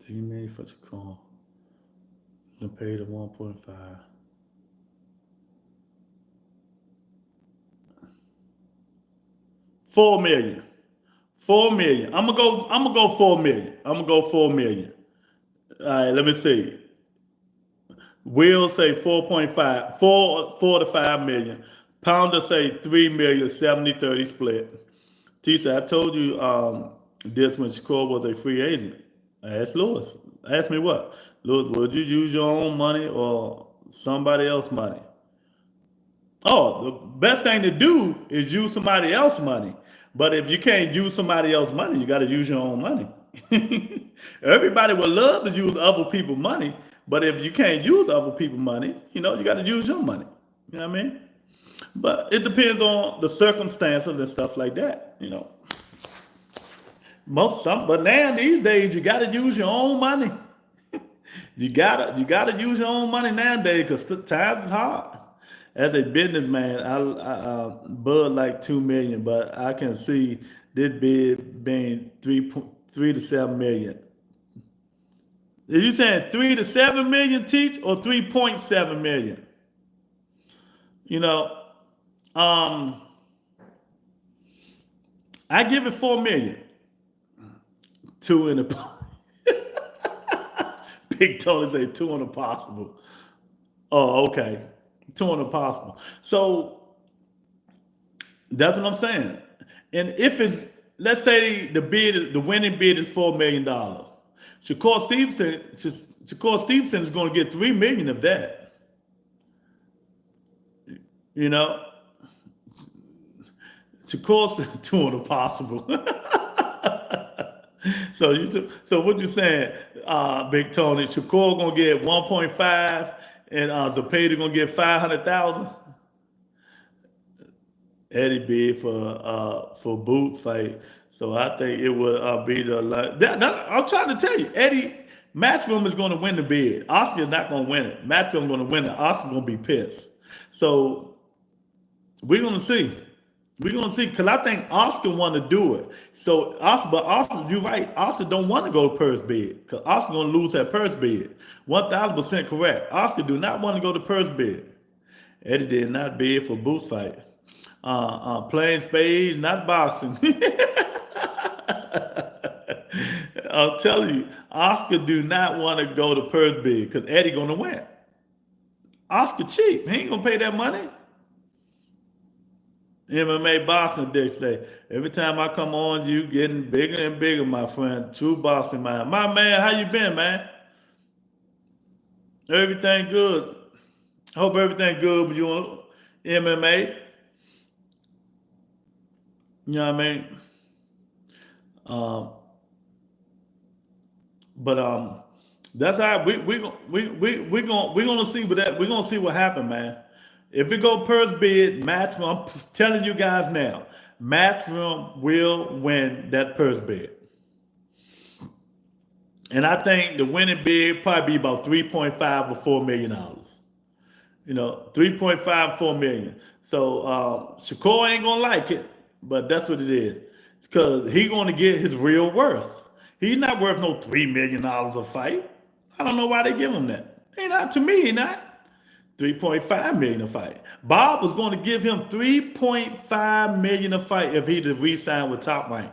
$3 million for Shakur. Then paid at 1.5. $4 million. $4 million. I'm gonna go $4 million. I'm gonna go $4 million. All right, let me see. Will say 4.5, 4 to 5 million. Pounder say 3 million, 70-30 split. Tisha, I told you this when Shakur was a free agent. I asked Lewis. Ask me what? Lewis, would you use your own money or somebody else's money? Oh, the best thing to do is use somebody else's money. But if you can't use somebody else's money, you got to use your own money. Everybody would love to use other people's money, but if you can't use other people's money, you got to use your money. You know what I mean? But it depends on the circumstances and stuff like that. But now these days you got to use your own money. you gotta use your own money nowadays because times is hard. As a businessman, I bud like 2 million, but I can see this bid being 3 to 7 million. Are you saying 3 to 7 million, Teach, or 3.7 million? I give it 4 million. 2 in the Big Tony say 2 in the possible. Oh, okay. 2 in the possible. So that's what I'm saying. And if it's, let's say the winning bid is $4 million. Shakur Stevenson is going to get 3 million of that. Shakur said 2 in the possible. So what you saying, Big Tony? Shakur gonna get 1.5, and Zepeda gonna get 500,000. Eddie bid for Boots fight, so I think it would be the. I'm trying to tell you, Eddie Matchroom is going to win the bid. Oscar is not going to win it. Matchroom going to win it. Oscar going to be pissed. So we're going to see. We're going to see, because I think Oscar want to do it. So Oscar, you're right. Oscar don't want to go to purse bid because Oscar going to lose that purse bid. 1,000% correct. Oscar do not want to go to purse bid. Eddie did not bid for Boots fight. Playing spades, not boxing. I'll tell you, Oscar do not want to go to purse bid because Eddie going to win. Oscar cheap. He ain't going to pay that money. MMA boxing, they say, every time I come on, you getting bigger and bigger, my friend. True boxing man. My man, how you been, man? Everything good. Hope everything good with you on MMA. You know what I mean? But that's how we gonna see what that we're gonna see what happened, man. If it go purse bid, Matchroom, I'm telling you guys now, Matchroom will win that purse bid. And I think the winning bid probably be about 3.5 or $4 million. 3.5, 4 million. So Shakur ain't gonna like it, but that's what it is. Because he's gonna get his real worth. He's not worth no $3 million a fight. I don't know why they give him that. To me, he not. 3.5 million a fight. Bob was going to give him 3.5 million a fight if he just re-signed with Top Rank.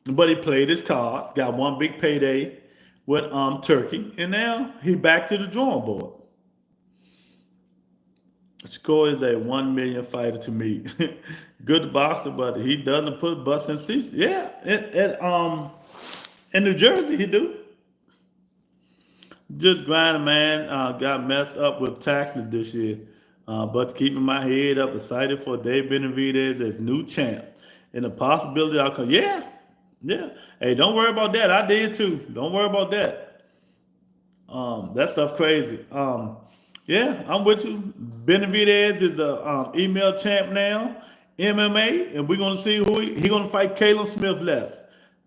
But he played his cards, got one big payday with Turkey, and now he back to the drawing board. Shakur is a 1 million fighter to me. Good boxer, but he doesn't put butts in seats. Yeah, in New Jersey he do. Just grinding, man. Got messed up with taxes this year. But keeping my head up, excited for Dave Benevidez as new champ. And the possibility I'll come. Yeah. Hey, don't worry about that. I did too. Don't worry about that. That stuff crazy. Yeah, I'm with you. Benevidez is the email champ now, MMA, and we're gonna see who he gonna fight. Caleb Smith left.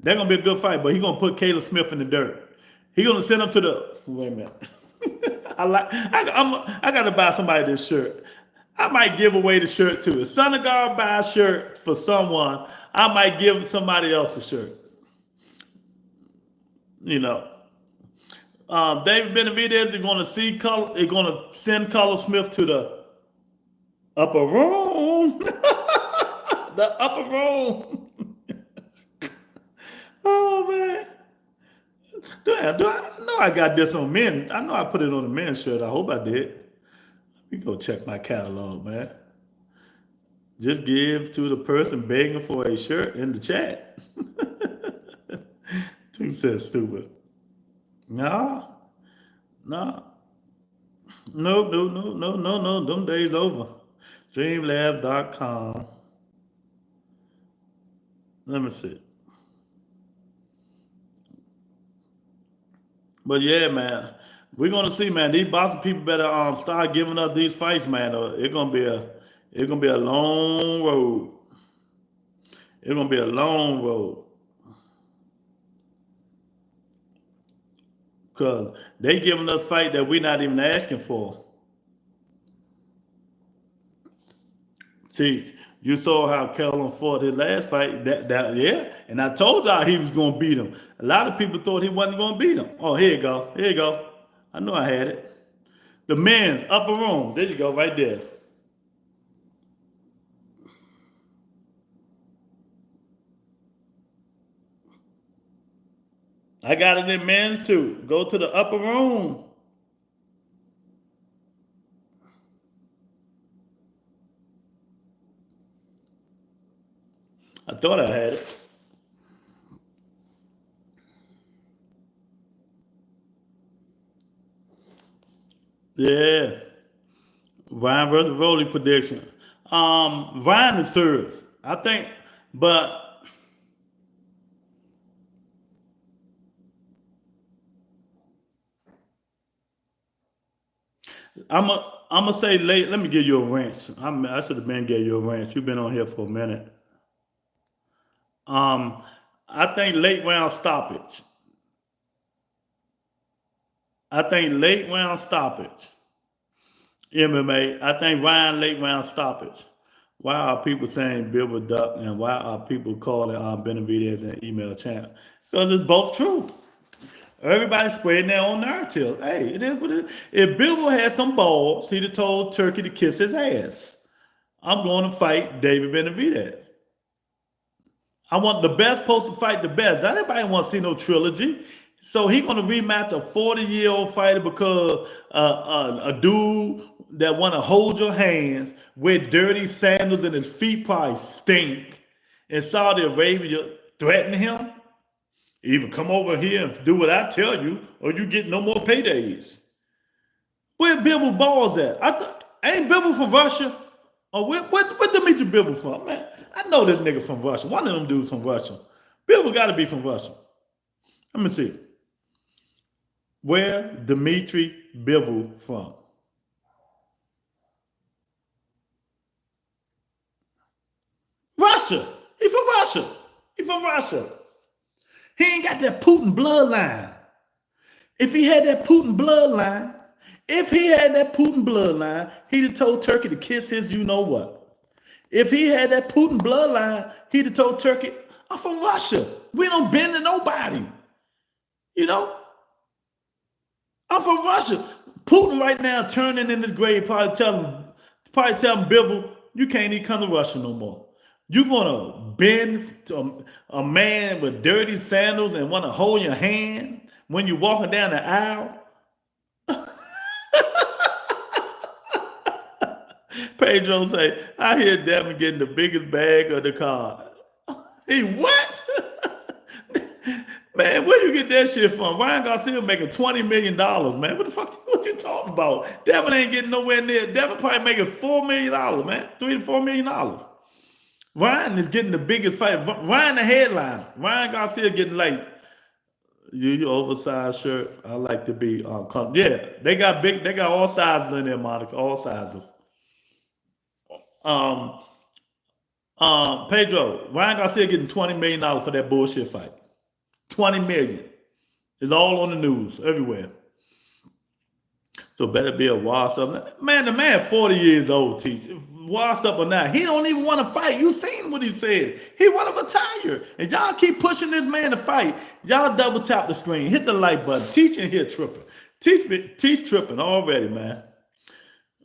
That's gonna be a good fight, but he's gonna put Caleb Smith in the dirt. He's gonna send him to the. Wait a minute. I gotta buy somebody this shirt. I might give away the shirt too. If Senegal buy a shirt for someone, I might give somebody else a shirt. You know. David Benevidez is going to see color. Is going to send Color Smith to the upper room. The upper room. Oh man. Do I know I got this on men? I know I put it on the men's shirt. I hope I did. Let me go check my catalog, man. Just give to the person begging for a shirt in the chat. Too said stupid. No. No. No. Them days over. Streamlabs.com. Let me see. But yeah, man, we're gonna see, man. These boxing people better start giving us these fights, man. Or it's gonna be a long road. It's gonna be a long road. Cause they giving us fight that we're not even asking for. See, you saw how Canello fought his last fight. Yeah, and I told y'all he was gonna beat him. A lot of people thought he wasn't gonna beat him. Oh, here you go. Here you go. I knew I had it. The men's upper room. There you go, right there. I got it in men's too. Go to the upper room. I thought I had it. Yeah. Ryan versus Rolly prediction. Ryan is third. I think, but I'm gonna say late. Let me give you a wrench. I should have been gave you a wrench. You've been on here for a minute. I think late round stoppage. I think late round stoppage. MMA. I think Ryan late round stoppage. Why are people saying Bivol duck and why are people calling Benevidez an email channel? Because it's both true. Everybody's spreading their own narrative. Hey, it is what it is. If Bivol had some balls, he'd have told Turkey to kiss his ass. I'm going to fight David Benevidez. I want the best supposed to fight the best. Not everybody wants to see no trilogy. So he's going to rematch a 40-year-old fighter because a dude that want to hold your hands, wear dirty sandals and his feet probably stink, in Saudi Arabia threatening him. Either come over here and do what I tell you, or you get no more paydays. Where Bivol balls at? Ain't Bivol from Russia? Or where Dimitri Bivol from? Man, I know this nigga from Russia. One of them dudes from Russia. Bivol got to be from Russia. Let me see. Where Dimitri Bivol from? Russia. He from Russia. He from Russia. He ain't got that Putin bloodline. If he had that Putin bloodline, he'd have told Turkey to kiss his you know what. If he had that Putin bloodline, he'd have told Turkey, I'm from Russia. We don't bend to nobody. You know? I'm from Russia. Putin right now turning in his grave, probably telling Bivol, you can't even come to Russia no more. You're going to bend to a man with dirty sandals and want to hold your hand when you're walking down the aisle? Pedro say, I hear Devin getting the biggest bag of the card. He what? Man, where you get that shit from? Ryan Garcia making $20 million, man. What the fuck what you talking about? Devin ain't getting nowhere near. Devin probably making $4 million, man. $3 to $4 million. Ryan is getting the biggest fight. Ryan the headliner. Ryan Garcia getting like you oversized shirts. I like to be yeah, they got all sizes in there, Monica. All sizes. Pedro, Ryan Garcia getting $20 million for that bullshit fight. $20 million. It's all on the news everywhere. So better be a washed up. Man, the man 40 years old, teacher. Washed up or not. He don't even want to fight. You seen what he said. He want to retire. And y'all keep pushing this man to fight. Y'all double tap the screen. Hit the like button. Teaching here tripping. Teach tripping already, man.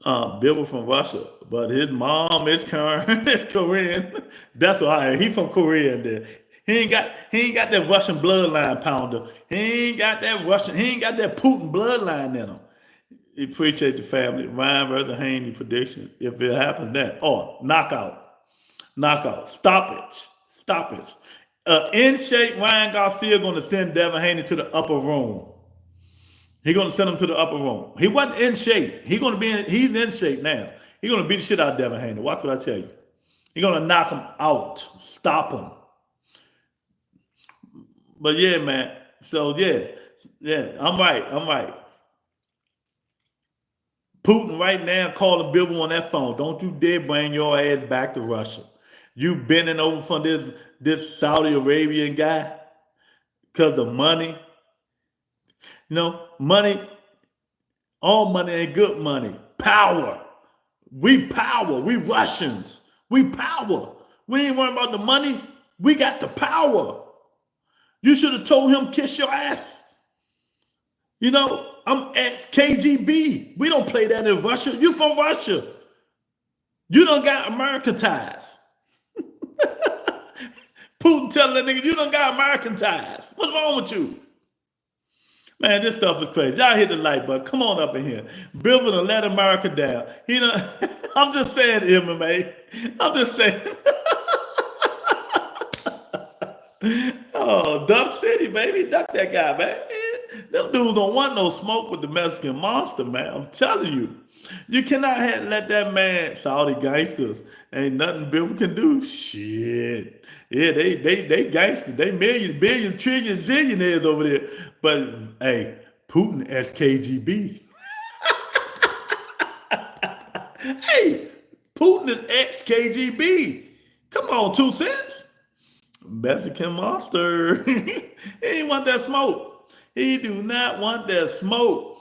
Bivol from Russia, but his mom is Korean. That's why he from Korea. There, he ain't got that Russian bloodline pounder. He ain't got that Putin bloodline in him. He appreciate the family. Ryan versus Haney prediction. If it happens, that knockout, stoppage. In shape, Ryan Garcia going to send Devin Haney to the upper room. He's going to send him to the upper room. He wasn't in shape. He's in shape now. He's going to beat the shit out of Devin Haney. Watch what I tell you. He's going to knock him out. Stop him. But yeah, man. So yeah, I'm right. Putin right now calling Bivol on that phone. Don't you dare bring your ass back to Russia. You bending over from this Saudi Arabian guy because of money. You know, money, all money ain't good money. Power. We power. We Russians. We power. We ain't worrying about the money. We got the power. You should have told him, kiss your ass. You know, I'm ex-KGB. We don't play that in Russia. You from Russia. You done got American ties. Putin telling that nigga, you done got American ties. What's wrong with you? Man, this stuff is crazy. Y'all hit the like button. Come on up in here. Bivol to let America down. You know, I'm just saying MMA. I'm just saying. Oh, Duck City, baby. Duck that guy, man. Them dudes don't want no smoke with the Mexican monster, man. I'm telling you. You cannot let that man, Saudi gangsters, ain't nothing Bivol can do. Shit. Yeah, they gangsters. They millions, billions, trillions, zillionaires over there. But hey, Putin ex-KGB. Hey, Putin is ex-KGB. Come on, 2 cents. Mexican monster. He ain't want that smoke. He do not want that smoke.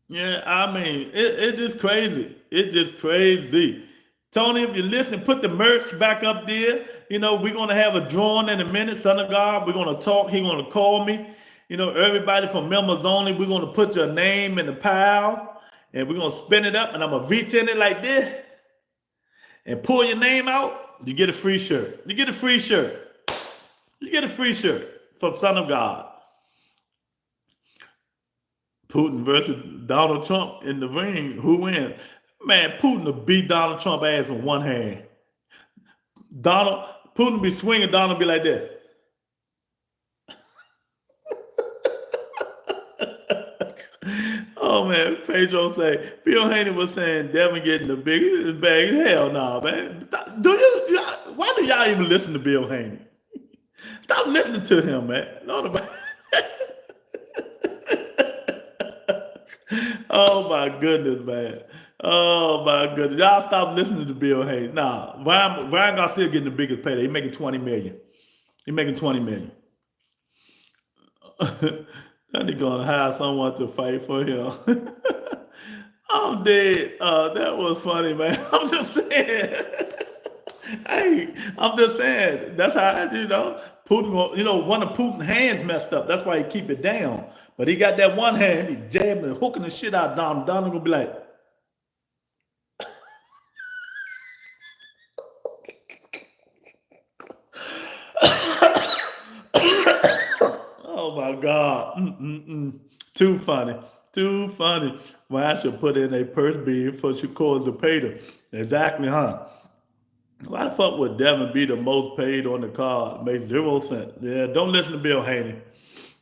Yeah, I mean, it's just crazy. It's just crazy. Tony, if you're listening, put the merch back up there. You know, we're going to have a drawing in a minute. Son of God, we're going to talk. He's going to call me. You know, everybody from members only, we're going to put your name in the pile. And we're going to spin it up. And I'm going to reach in it like this. And pull your name out. You get a free shirt. You get a free shirt. You get a free shirt from Son of God. Putin versus Donald Trump in the ring. Who wins? Man, Putin will beat Donald Trump ass with one hand. Putin be swinging, Donald be like that. Oh man, Pedro say, Bill Haney was saying Devin getting the biggest bag. Hell no, man. Why do y'all even listen to Bill Haney? Stop listening to him, man. Oh my goodness, man. Oh my goodness. Y'all stop listening to Bill Haney. Nah, Ryan Garcia getting the biggest payday. He making $20 million. He making $20 million. Then he gonna hire someone to fight for him. I'm dead. That was funny, man. I'm just saying. Hey, I'm just saying. That's how Putin. You know, one of Putin's hands messed up. That's why he keep it down. But he got that one hand. He jabbing and hooking the shit out of Donald. Donald gonna be like. Oh my God. Too funny. Too funny. Well, I should put in a purse bid for Shakur Zapata. Exactly, huh? Why the fuck would Devin be the most paid on the card? Makes 0 sense. Yeah, don't listen to Bill Haney.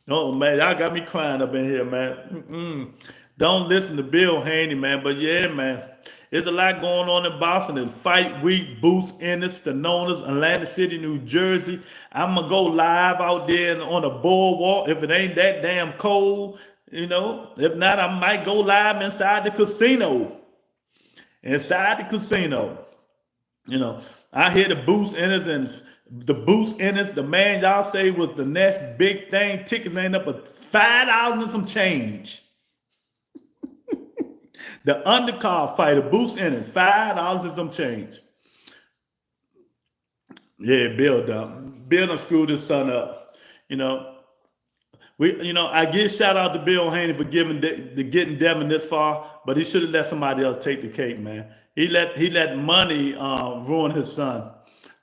Oh man, y'all got me crying up in here, man. Don't listen to Bill Haney, man. But yeah, man. There's a lot going on in Boston. It's Fight Week, Boots, Ennis, Stenonas, Atlantic City, New Jersey. I'm going to go live out there on the boardwalk if it ain't that damn cold, you know. If not, I might go live inside the casino. Inside the casino. You know, I hear the Boots, Ennis, and the Boots, Ennis, the man y'all say was the next big thing. Tickets ain't up at $5 and some change. The undercard fighter, Boost Ennis, $5 and some change. Yeah, Bill done. Bill done screwed his son up. You know, I give shout out to Bill Haney for getting Devin this far, but he should have let somebody else take the cake, man. He let money ruin his son.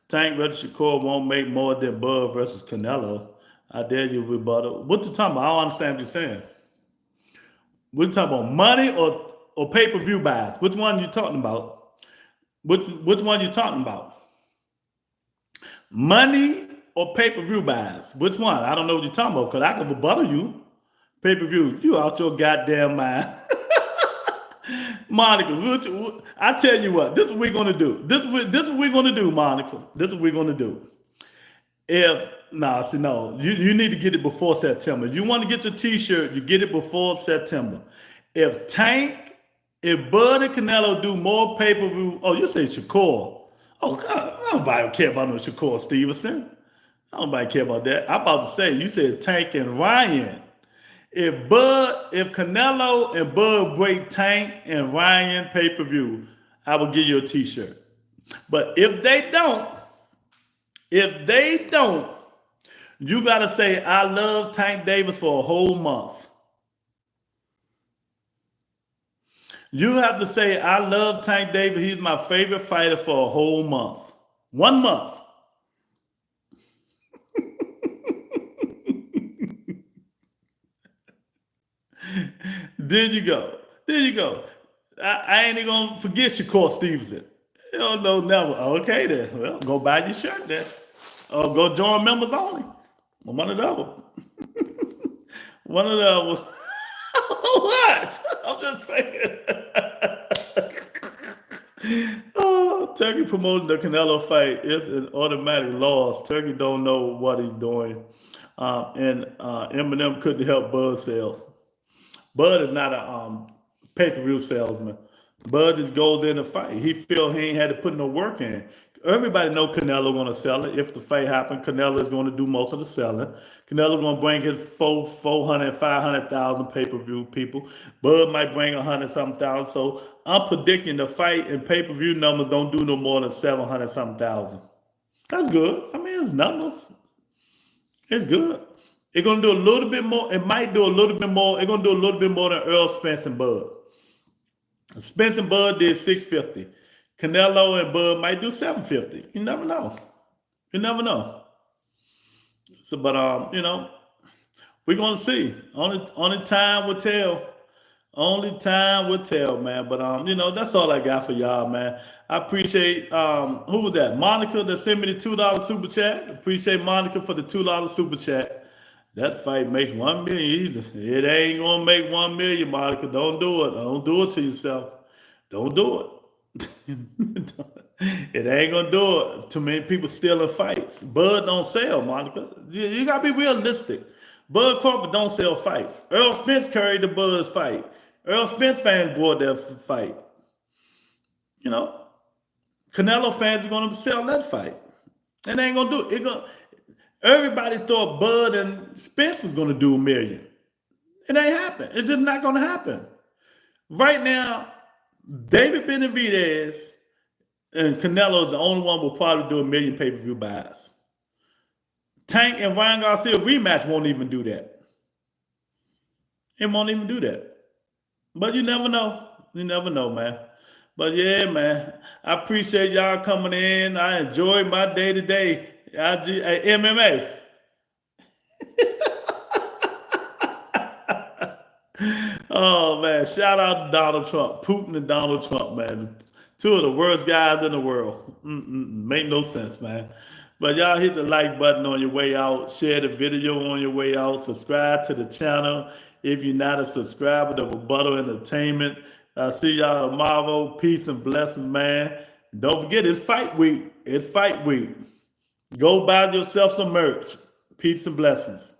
Tank versus Shakur won't make more than Bud versus Canelo. I dare you, rebuttal. What you talking about? I don't understand what you're saying. We're talking about money or pay-per-view buys. Which one are you talking about? Which one are you talking about? Money or pay-per-view buys? Which one? I don't know what you're talking about because I can rebuttal you. Pay-per-views. You out your goddamn mind. Monica, I tell you what, this is what we're going to do. This is what we're going to do, Monica. This is what we're going to do. You need to get it before September. If you want to get your t-shirt, you get it before September. If Bud and Canelo do more pay-per-view, you say Shakur. Oh, God, nobody care about no Shakur Stevenson. Nobody care about that. I'm about to say, you said Tank and Ryan. If Canelo and Bud break Tank and Ryan pay-per-view, I will give you a t-shirt. But if they don't, you got to say, I love Tank Davis for a whole month. You have to say, I love Tank Davis. He's my favorite fighter for a whole month. 1 month. There you go. I ain't even going to forget Shakur Stevenson. You don't know, never. Okay, then. Well, go buy your shirt then. Or go join members only. One of those. One of those. What? I'm just saying. Turkey promoting the Canelo fight is an automatic loss. Turkey don't know what he's doing. And Eminem couldn't help Bud sales. Bud is not a pay-per-view salesman. Bud just goes in to fight. He feel he ain't had to put no work in. Everybody know Canelo going to sell it. If the fight happens, Canelo is going to do most of the selling. Canelo going to bring his 400, 500,000 pay-per-view people. Bud might bring 100-something thousand. So I'm predicting the fight and pay-per-view numbers don't do no more than 700-something thousand. That's good. I mean, it's numbers. It's good. It's going to do a little bit more. It might do a little bit more. It's going to do a little bit more than Earl Spence and Bud. Spence and Bud did 650. Canelo and Bud might do 750. You never know. So, but we're gonna see. Only time will tell. Only time will tell, man. But that's all I got for y'all, man. I appreciate who was that? Monica that sent me the $2 super chat. Appreciate Monica for the $2 super chat. That fight makes 1 million easy. It ain't gonna make 1 million, Monica. Don't do it. Don't do it to yourself. Don't do it. It ain't gonna do it. Too many people stealing fights. Bud don't sell, Monica. You gotta be realistic. Bud Crawford don't sell fights. Earl Spence carried the Bud's fight. Earl Spence fans bought that fight. Canelo fans are gonna sell that fight. It ain't gonna do it. Everybody thought Bud and Spence was gonna do 1 million. It ain't happen. It's just not gonna happen. Right now, David Benevidez and Canelo is the only one who will probably do 1 million pay-per-view buys. Tank and Ryan Garcia rematch won't even do that. It won't even do that. But you never know. You never know, man. But yeah, man, I appreciate y'all coming in. I enjoyed my day today. MMA. Oh, man. Shout out to Donald Trump. Putin and Donald Trump, man. Two of the worst guys in the world. Make no sense, man. But y'all hit the like button on your way out. Share the video on your way out. Subscribe to the channel if you're not a subscriber to Rebuttal Entertainment. I'll see y'all tomorrow. Peace and blessings, man. Don't forget, it's fight week. It's fight week. Go buy yourself some merch. Peace and blessings.